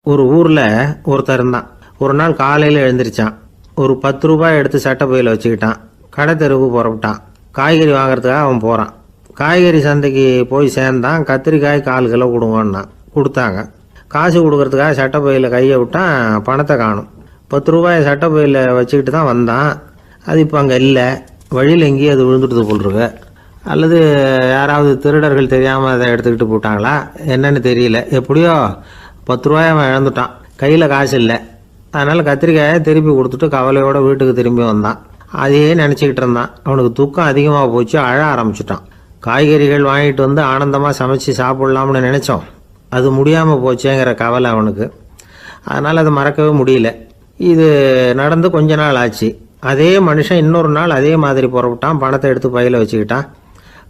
ஒரு ஊரில் ஒருத்தர் இருந்தான். ஒரு நாள் காலையில் எழுந்திரிச்சான். ஒரு 10 ரூபாய் எடுத்து சட்டை பையில் வச்சுக்கிட்டான். கடை தெருவுக்கு புறப்பட்டான். காய்கறி வாங்குறதுக்காக அவன் போகிறான். காய்கறி சந்தைக்கு போய் சேர்ந்தான். கத்திரிக்காய் 1/4 கிலோ கொடுங்கன்னா கொடுத்தாங்க. காசு கொடுக்கறதுக்காக சட்டை பையில் கையை விட்டான். பணத்தை காணும். 10 ரூபாய் சட்டை பையில் வச்சுக்கிட்டு தான் வந்தான். அது இப்போ அங்கே இல்லை. வழியில் எங்கேயும் அது விழுந்துடுது போல் இருக்கு. அல்லது யாராவது திருடர்கள் தெரியாமல் அதை எடுத்துக்கிட்டு போட்டாங்களா என்னன்னு தெரியல. எப்படியோ 10 ரூபாய் அவன் இழந்துட்டான். கையில் காசு இல்லை. அதனால் கத்திரிக்காயை திருப்பி கொடுத்துட்டு கவலையோடு வீட்டுக்கு திரும்பி வந்தான். அதையே நினச்சிக்கிட்டு இருந்தான். அவனுக்கு துக்கம் அதிகமாக போச்சு. அழ ஆரம்பிச்சிட்டான். காய்கறிகள் வாங்கிட்டு வந்து ஆனந்தமாக சமைச்சு சாப்பிட்லாம்னு நினச்சோம். அது முடியாமல் போச்சேங்கிற கவலை அவனுக்கு. அதனால் அதை மறக்கவே முடியல. இது நடந்து கொஞ்ச நாள் ஆச்சு. அதே மனுஷன் இன்னொரு நாள் அதே மாதிரி புறப்பட்டான். பணத்தை எடுத்து பையில் வச்சுக்கிட்டான்.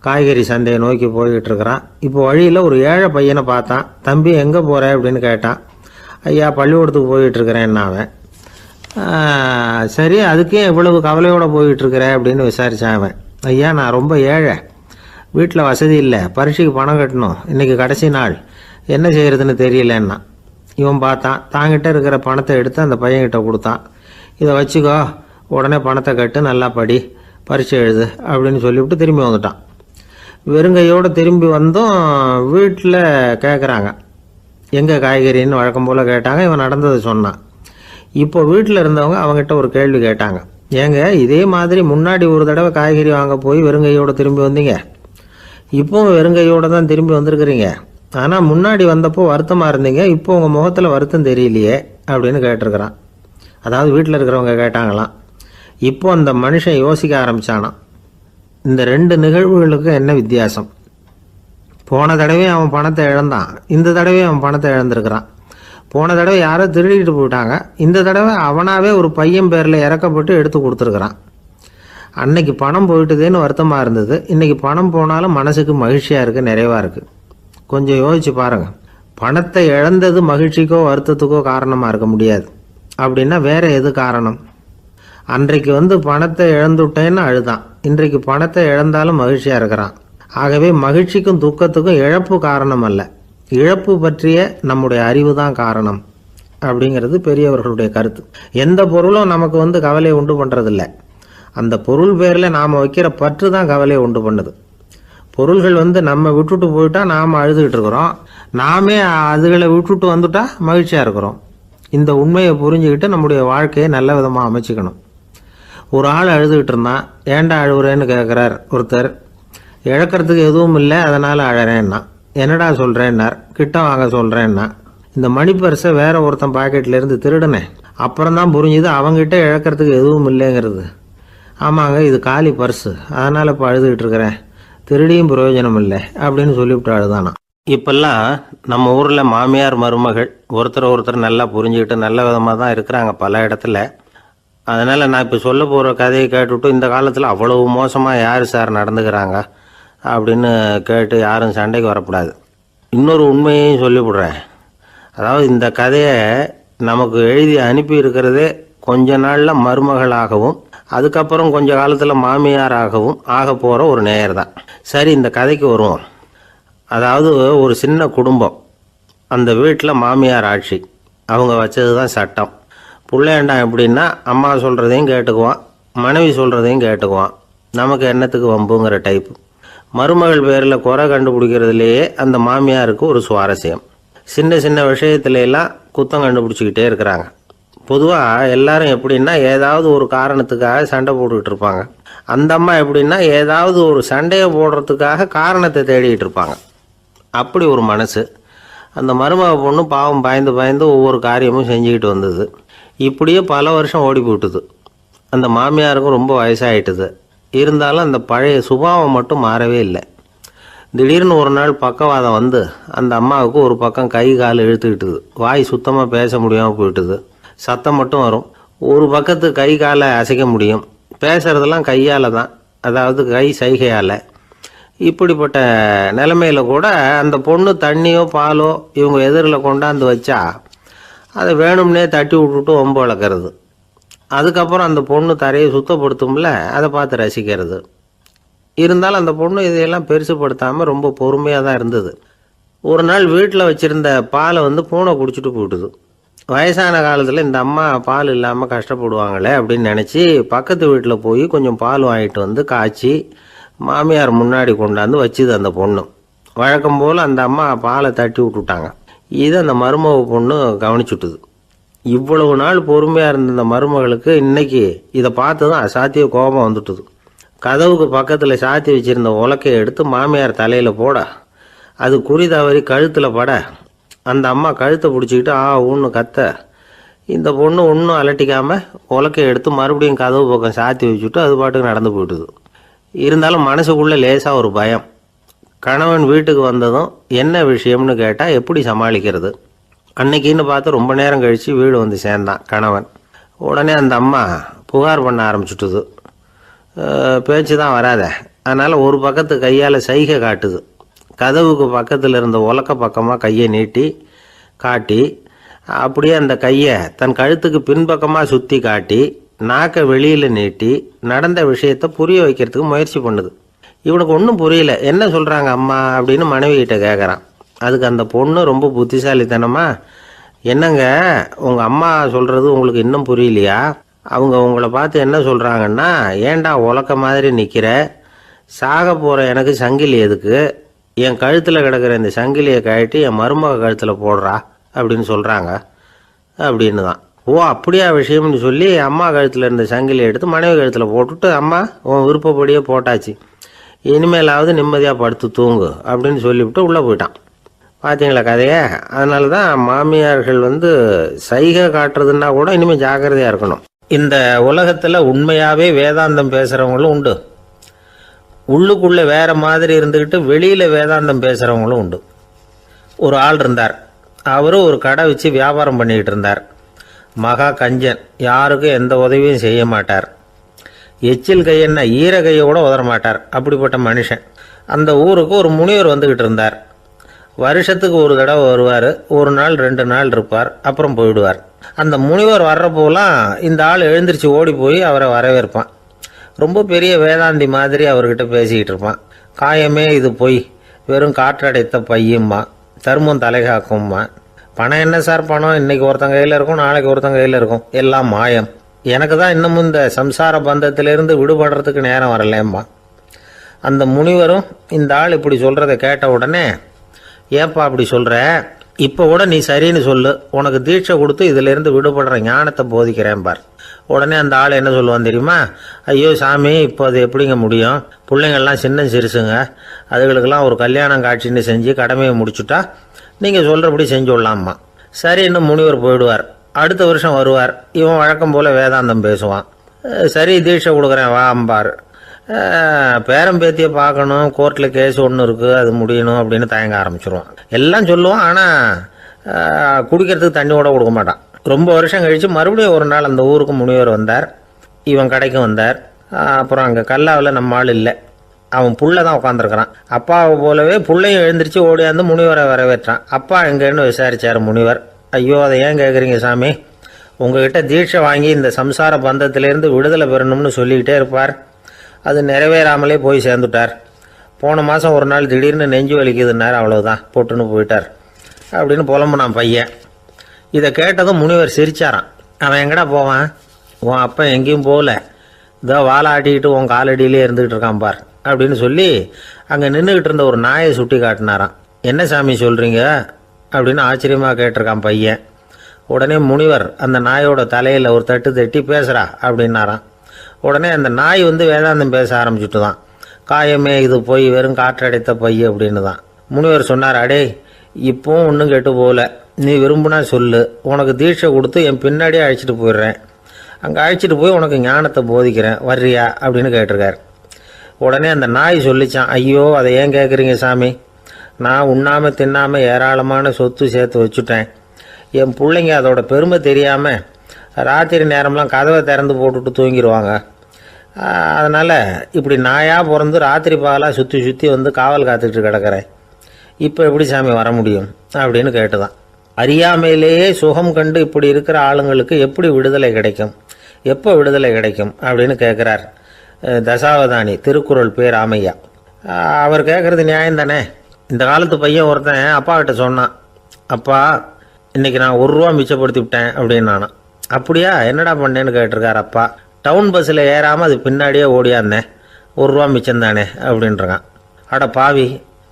காய்கறி சந்தையை நோக்கி போய்கிட்டு இருக்கிறான். இப்போ வழியில் ஒரு ஏழை பையனை பார்த்தான். தம்பி எங்கே போகிற அப்படின்னு கேட்டான். ஐயா பள்ளிக்கூடத்துக்கு போயிட்டுருக்கிறேன் அவன். சரி அதுக்கே இவ்வளவு கவலையோடு போயிட்டுருக்கிற அப்படின்னு விசாரித்தான் அவன். ஐயா நான் ரொம்ப ஏழை, வீட்டில் வசதி இல்லை, பரீட்சைக்கு பணம் கட்டணும், இன்றைக்கி கடைசி நாள், என்ன செய்கிறதுன்னு தெரியலன்னா. இவன் பார்த்தான். தாங்கிட்ட இருக்கிற பணத்தை எடுத்து அந்த பையன்கிட்ட கொடுத்தான். இதை வச்சுக்கோ, உடனே பணத்தை கட்டு, நல்லா படி, பரீட்சை எழுது அப்படின்னு சொல்லிவிட்டு திரும்பி வந்துட்டான். வெறுங்கையோடு திரும்பி வந்தும் வீட்டில் கேட்குறாங்க எங்கே காய்கறின்னு வழக்கம் போல் கேட்டாங்க. இவன் நடந்ததை சொன்னான். இப்போ வீட்டில் இருந்தவங்க அவங்ககிட்ட ஒரு கேள்வி கேட்டாங்க. ஏங்க இதே மாதிரி முன்னாடி ஒரு தடவை காய்கறி வாங்க போய் வெறுங்கையோடு திரும்பி வந்தீங்க, இப்போவும் வெறுங்கையோடு தான் திரும்பி வந்திருக்கிறீங்க. ஆனால் முன்னாடி வந்தப்போ வருத்தமாக இருந்தீங்க, இப்போ உங்கள் முகத்தில் வருத்தம் தெரியலையே அப்படின்னு கேட்டிருக்கிறான். அதாவது வீட்டில் இருக்கிறவங்க கேட்டாங்களாம். இப்போ அந்த மனுஷன் யோசிக்க ஆரம்பித்தானான். இந்த 2 நிகழ்வுகளுக்கு என்ன வித்தியாசம்? போன தடவை அவன் பணத்தை இழந்தான், இந்த தடவை அவன் பணத்தை இழந்திருக்கிறான். போன தடவை யாரோ திருடிட்டு போயிட்டாங்க, இந்த தடவை அவனாவே ஒரு பையன் பேரில் இறக்கப்பட்டு எடுத்து கொடுத்துருக்குறான். அன்னைக்கு பணம் போயிட்டுதேன்னு வருத்தமாக இருந்தது, இன்றைக்கி பணம் போனாலும் மனசுக்கு மகிழ்ச்சியாக இருக்குது, நிறைவாக இருக்குது. கொஞ்சம் யோசிச்சு பாருங்கள். பணத்தை இழந்தது மகிழ்ச்சிக்கோ வருத்தத்துக்கோ காரணமாக இருக்க முடியாது. அப்படின்னா வேற எது காரணம்? அன்றைக்கு பணத்தை இழந்துட்டேன்னு அழுதான், இன்றைக்கு பணத்தை இழந்தாலும் மகிழ்ச்சியாக இருக்கிறான். ஆகவே மகிழ்ச்சிக்கும் துக்கத்துக்கும் இழப்பு காரணம் அல்ல, இழப்பு பற்றிய நம்முடைய அறிவு தான் காரணம் அப்படிங்கிறது பெரியவர்களுடைய கருத்து. எந்த பொருளும் நமக்கு கவலையை உண்டு பண்ணுறதில்ல, அந்த பொருள் பேரில் நாம் வைக்கிற பற்று தான் கவலையை உண்டு பண்ணுது. பொருள்கள் நம்ம விட்டுட்டு போயிட்டா நாம் அழுதுகிட்டு இருக்கிறோம், நாமே அதுகளை விட்டுட்டு வந்துட்டா மகிழ்ச்சியாக இருக்கிறோம். இந்த உண்மையை புரிஞ்சுக்கிட்டு நம்முடைய வாழ்க்கையை நல்ல விதமாக அமைச்சிக்கணும். ஒரு ஆள் அழுதுகிட்டு இருந்தான். ஏன்டா அழுகுறேன்னு கேட்குறார் ஒருத்தர். இழக்கிறதுக்கு எதுவும் இல்லை அதனால் அழறேன்னா. என்னடா சொல்கிறேன்னார். கிட்ட வாங்க சொல்கிறேன்னா. இந்த மணி பர்ஸை வேற ஒருத்தன் பாக்கெட்லேருந்து திருடினேன், அப்புறம் தான் புரிஞ்சுது அவங்ககிட்ட இழக்கிறதுக்கு எதுவும் இல்லைங்கிறது. ஆமாங்க இது காலி பர்ஸு, அதனால் இப்போ அழுதுகிட்டு இருக்கிறேன், திருடியும் பிரயோஜனம் இல்லை அப்படின்னு சொல்லிவிட்டு அழுதானா. இப்பெல்லாம் நம்ம ஊரில் மாமியார் மருமகள் ஒருத்தர் நல்லா புரிஞ்சுக்கிட்டு நல்ல விதமாக தான் இருக்கிறாங்க பல இடத்துல. அதனால் நான் இப்போ சொல்ல போகிற கதையை கேட்டுவிட்டு இந்த காலத்தில் அவ்வளவு மோசமாக யார் சார் நடந்துக்கிறாங்க அப்படின்னு கேட்டு யாரும் சண்டைக்கு வரக்கூடாது. இன்னொரு உண்மையையும் சொல்லிவிடுறேன். அதாவது இந்த கதையை நமக்கு எழுதி அனுப்பி இருக்கிறதே கொஞ்ச நாளில் மருமகளாகவும் அதுக்கப்புறம் கொஞ்ச காலத்தில் மாமியாராகவும் ஆக போகிற ஒரு நேயர் தான். சரி இந்த கதைக்கு வருவோம். அதாவது ஒரு சின்ன குடும்பம், அந்த வீட்டில் மாமியார் ஆட்சி, அவங்க வச்சது தான் சட்டம். பிள்ளையாண்டான் எப்படின்னா அம்மா சொல்கிறதையும் கேட்டுக்குவான், மனைவி சொல்கிறதையும் கேட்டுக்குவான், நமக்கு என்னத்துக்கு வம்புங்கிற டைப்பு. மருமகள் பேரில் குறை கண்டுபிடிக்கிறதுலேயே அந்த மாமியாருக்கு ஒரு சுவாரஸ்யம். சின்ன சின்ன விஷயத்துலாம் குத்தம் கண்டுபிடிச்சிக்கிட்டே இருக்கிறாங்க. பொதுவாக எல்லாரும் எப்படின்னா ஏதாவது ஒரு காரணத்துக்காக சண்டை போட்டுக்கிட்டு இருப்பாங்க. அந்த அம்மா எப்படின்னா ஏதாவது ஒரு சண்டையை போடுறதுக்காக காரணத்தை தேடிக்கிட்டு இருப்பாங்க. அப்படி ஒரு மனசு. அந்த மருமக பொண்ணு பாவம் பயந்து பயந்து ஒவ்வொரு காரியமும் செஞ்சுக்கிட்டு வந்தது. இப்படியே பல வருஷம் ஓடி போட்டுது. அந்த மாமியாருக்கும் ரொம்ப வயசாகிட்டுது. இருந்தாலும் அந்த பழைய சுபாவம் மட்டும் மாறவே இல்லை. திடீர்னு ஒரு நாள் பக்கவாதம் வந்து அந்த அம்மாவுக்கு ஒரு பக்கம் கை கால் இழுத்துக்கிட்டுது. வாய் சுத்தமாக பேச முடியாமல் போயிட்டுது. சத்தம் மட்டும் வரும். ஒரு பக்கத்து கை காலை அசைக்க முடியும், பேசுகிறதெல்லாம் கையால் தான், அதாவது கை சைகையால். இப்படிப்பட்ட நிலைமையில் கூட அந்த பொண்ணு தண்ணியோ பாலோ இவங்க எதிரில் கொண்டாந்து வச்சா அதை வேணும்னே தட்டி விட்டுட்டு ஒம்பு வளர்க்குறது. அதுக்கப்புறம் அந்த பொண்ணு தரையை சுத்தப்படுத்தும்ல, அதை பார்த்து ரசிக்கிறது. இருந்தாலும் அந்த பொண்ணு இதையெல்லாம் பெருசுப்படுத்தாமல் ரொம்ப பொறுமையாக தான் இருந்தது. ஒரு நாள் வீட்டில் வச்சுருந்த பாலை பூனை குடிச்சிட்டு போயிட்டுது. வயசான காலத்தில் இந்த அம்மா பால் இல்லாமல் கஷ்டப்படுவாங்களே அப்படின்னு நினச்சி பக்கத்து வீட்டில் போய் கொஞ்சம் பால் வாங்கிட்டு காய்ச்சி மாமியார் முன்னாடி கொண்டாந்து வச்சுது அந்த பொண்ணு. வழக்கம் போல் அந்த அம்மா பாலை தட்டி விட்டுட்டாங்க. இதை அந்த மருமக பொண்ணு கவனிச்சுட்டுது. இவ்வளவு நாள் பொறுமையாக இருந்த இந்த மருமகளுக்கு இன்னைக்கு இதை பார்த்து தான் அசாத்திய கோபம் வந்துட்டுது. கதவுக்கு பக்கத்தில் சாத்தி வச்சுருந்த உலக்கையை எடுத்து மாமியார் தலையில் போட, அது குறி தவறி கழுத்தில் பட, அந்த அம்மா கழுத்தை பிடிச்சிக்கிட்டு ஊன்னு கத்த, இந்த பொண்ணு ஒன்றும் அலட்டிக்காமல் உலக்கையை எடுத்து மறுபடியும் கதவு பக்கம் சாத்தி வச்சுட்டு அது பாட்டுக்கு நடந்து போயிட்டுது. இருந்தாலும் மனசுக்குள்ளே லேசாக ஒரு பயம். கணவன் வீட்டுக்கு வந்ததும் என்ன விஷயம்னு கேட்டால் எப்படி சமாளிக்கிறது? அன்னைக்குன்னு பார்த்து ரொம்ப நேரம் கழித்து வீடு சேர்ந்தான் கணவன். உடனே அந்த அம்மா புகார் பண்ண ஆரம்பிச்சுட்டுது. பேச்சு தான் வராத, அதனால் ஒரு பக்கத்து கையால் சைகை காட்டுது. கதவுக்கு பக்கத்தில் இருந்த உலக்க பக்கமாக கையை நீட்டி காட்டி, அப்படியே அந்த கையை தன் கழுத்துக்கு பின்பக்கமாக சுற்றி காட்டி, நாக்கை வெளியில் நீட்டி நடந்த விஷயத்தை புரிய வைக்கிறதுக்கு முயற்சி பண்ணுது. இவனுக்கு ஒன்றும் புரியல. என்ன சொல்கிறாங்க அம்மா அப்படின்னு மனைவிகிட்ட கேட்குறான். அதுக்கு அந்த பொண்ணு ரொம்ப புத்திசாலித்தனமா, என்னங்க உங்கள் அம்மா சொல்கிறது உங்களுக்கு இன்னும் புரியலையா? அவங்க உங்களை பார்த்து என்ன சொல்கிறாங்கன்னா, ஏண்டா உலக்க மாதிரி நிற்கிற, சாக போகிற எனக்கு சங்கிலி எதுக்கு, என் கழுத்தில் கிடக்கிற இந்த சங்கிலியை கழட்டி என் மருமக கழுத்தில் போடுறா அப்படின்னு சொல்கிறாங்க அப்படின்னு தான். ஓ அப்படியா விஷயம்னு சொல்லி அம்மா கழுத்தில் இருந்த சங்கிலியை எடுத்து மனைவி கழுத்தில் போட்டுட்டு, அம்மா உன் விருப்பப்படியே போட்டாச்சு, இனிமேலாவது நிம்மதியாக படுத்து தூங்கு அப்படின்னு சொல்லிவிட்டு உள்ளே போயிட்டான். பார்த்தீங்களா கதையை? அதனால தான் மாமியார்கள் சைகை காட்டுறதுன்னா கூட இனிமேல் ஜாக்கிரதையாக இருக்கணும். இந்த உலகத்தில் உண்மையாகவே வேதாந்தம் பேசுகிறவங்களும் உண்டு, உள்ளுக்குள்ளே வேற மாதிரி இருந்துக்கிட்டு வெளியில் வேதாந்தம் பேசுகிறவங்களும் உண்டு. ஒரு ஆள் இருந்தார். அவரும் ஒரு கடை வச்சு வியாபாரம் பண்ணிக்கிட்டு இருந்தார். மகா கஞ்சன், யாருக்கும் எந்த உதவியும் செய்ய மாட்டார். எச்சில் கையென்ன ஈர கையை கூட உதற மாட்டார். அப்படிப்பட்ட மனுஷன். அந்த ஊருக்கு ஒரு முனிவர் வந்துக்கிட்டு இருந்தார். வருஷத்துக்கு ஒரு தடவை வருவார். ஒரு நாள் 2 நாள் இருப்பார், அப்புறம் போயிடுவார். அந்த முனிவர் வர்றப்போலாம் இந்த ஆள் எழுந்திரிச்சு ஓடி போய் அவரை வரவேற்பான். ரொம்ப பெரிய வேதாந்தி மாதிரி அவர்கிட்ட பேசிக்கிட்டு இருப்பான். காயமே இது பொய், வெறும் காற்றடைத்த பையும்மா, தர்மம் தலைகாக்கும்மா, பணம் என்ன சார் பணம், இன்னைக்கு ஒருத்தன் கையில் இருக்கும், நாளைக்கு ஒருத்தன் கையில் இருக்கும், எல்லாம் மாயம், எனக்கு தான் இன்னமும் இந்த சம்சார பந்தத்திலிருந்து விடுபடுறதுக்கு நேரம் வரலேம்மா. அந்த முனிவரும் இந்த ஆள் இப்படி சொல்கிறத கேட்ட உடனே, ஏப்பா அப்படி சொல்கிற, இப்போ கூட நீ சரின்னு சொல்லு, உனக்கு தீட்சை கொடுத்து இதிலிருந்து விடுபடுற ஞானத்தை போதிக்கிறேன் பார். உடனே அந்த ஆள் என்ன சொல்லுவான் தெரியுமா? ஐயோ சாமி, இப்போ அது எப்படிங்க முடியும், பிள்ளைங்கள்லாம் சின்ன சிறுசுங்க, அதுகளுக்கெல்லாம் ஒரு கல்யாணம் காட்சின்னு செஞ்சு கடமையை முடிச்சுட்டா நீங்கள் சொல்கிறபடி செஞ்சு விடலாம்மா. சரி, இன்னும் முனிவர் போயிடுவார். அடுத்த வருஷம் வருவார். இவன் வழக்கம் போல் வேதாந்தம் பேசுவான். சரி தீட்சை கொடுக்குறேன் வா அம்பார். பேரம்பேத்தியை பார்க்கணும், கோர்ட்டில் கேஸ் ஒன்று இருக்குது, அது முடியணும் அப்படின்னு தயங்க ஆரம்பிச்சிருவான். எல்லாம் சொல்லுவான், ஆனால் குடிக்கிறதுக்கு தண்ணி கூட கொடுக்க மாட்டான். ரொம்ப வருஷம் கழித்து மறுபடியும் ஒரு நாள் அந்த ஊருக்கு முனிவர் வந்தார். இவன் கடைக்கும் வந்தார். அப்புறம் அங்கே கல்லாவில் நம்ம ஆள் இல்லை, அவன் புள்ள தான் உட்காந்துருக்கிறான். அப்பாவை போலவே புள்ளையும் எழுந்திரிச்சு ஓடியாந்து முனிவரை வரவேற்றான். அப்பா எங்கேன்னு விசாரிச்சார் முனிவர். ஐயோ அதை ஏன் கேட்குறீங்க சாமி, உங்ககிட்ட தீட்சை வாங்கி இந்த சம்சார பந்தத்திலேருந்து விடுதலை பெறணும்னு சொல்லிக்கிட்டே இருப்பார், அது நிறைவேறாமலே போய் சேர்ந்துட்டார். போன மாதம் ஒரு நாள் திடீர்னு நெஞ்சு வலிக்குதுன்னார், அவ்வளோதான் போட்டுன்னு போயிட்டார் அப்படின்னு புலம்புனான் பையன். இதை கேட்டதும் முனிவர் சிரிச்சாரான். அவன் எங்கடா போவான், உன் அப்பா எங்கேயும் போகல, இதோ வாழை ஆட்டிக்கிட்டு உன் காலடியிலே இருந்துக்கிட்டு இருக்கான் பார் அப்படின்னு சொல்லி அங்கே நின்றுக்கிட்டு இருந்த ஒரு நாயை சுட்டி காட்டினாரான். என்ன சாமி சொல்கிறீங்க அப்படின்னு ஆச்சரியமாக கேட்டிருக்கான் பையன். உடனே முனிவர் அந்த நாயோட தலையில் ஒரு தட்டு தட்டி பேசுகிறா அப்படின்னாரான். உடனே அந்த நாய் வேதாந்தம் பேச ஆரம்பிச்சுட்டு தான். காயமே இது போய் வெறும் காற்றடைத்த பை அப்படின்னு தான். முனிவர் சொன்னார், அடே இப்போவும் ஒன்றும் கெட்டு போகல, நீ விரும்புனா சொல்லு, உனக்கு தீட்சை கொடுத்து என் பின்னாடியே அழைச்சிட்டு போயிடுறேன், அங்கே அழைச்சிட்டு போய் உனக்கு ஞானத்தை போதிக்கிறேன், வர்றியா அப்படின்னு கேட்டிருக்கார். உடனே அந்த நாய் சொல்லிச்சான், ஐயோ அதை ஏன் கேட்குறீங்க சாமி, நான் உண்ணாமல் தின்னாமல் ஏராளமான சொத்து சேர்த்து வச்சுட்டேன், என் பிள்ளைங்க அதோட பெருமை தெரியாமல் ராத்திரி நேரம்லாம் கதவை திறந்து போட்டுட்டு தூங்கிடுவாங்க, அதனால் இப்படி நாயாக பிறந்து ராத்திரி பகலாக சுற்றி சுற்றி காவல் காத்துக்கிட்டு கிடக்கிறேன், இப்போ எப்படி சாமி வர முடியும் அப்படின்னு கேட்டுதான். அறியாமையிலேயே சுகம் கண்டு இப்படி இருக்கிற ஆளுங்களுக்கு எப்படி விடுதலை கிடைக்கும், எப்போ விடுதலை கிடைக்கும் அப்படின்னு கேட்குறார் தசாவதானி திருக்குறள் பேர் ராமையா. அவர் கேட்குறது நியாயம் தானே. இந்த காலத்து பையன் ஒருத்தன் அப்பா கிட்ட சொன்னான், அப்பா இன்றைக்கி நான் ₹1 மிச்சப்படுத்தி விட்டேன் அப்படின்னு. நானும் அப்படியா என்னடா பண்ணேன்னு கேட்டிருக்கார் அப்பா. டவுன் பஸ்ஸில் ஏறாமல் அது பின்னாடியே ஓடியாந்தேன், ₹1 மிச்சம் தானே அப்படின்றான். அட பாவி,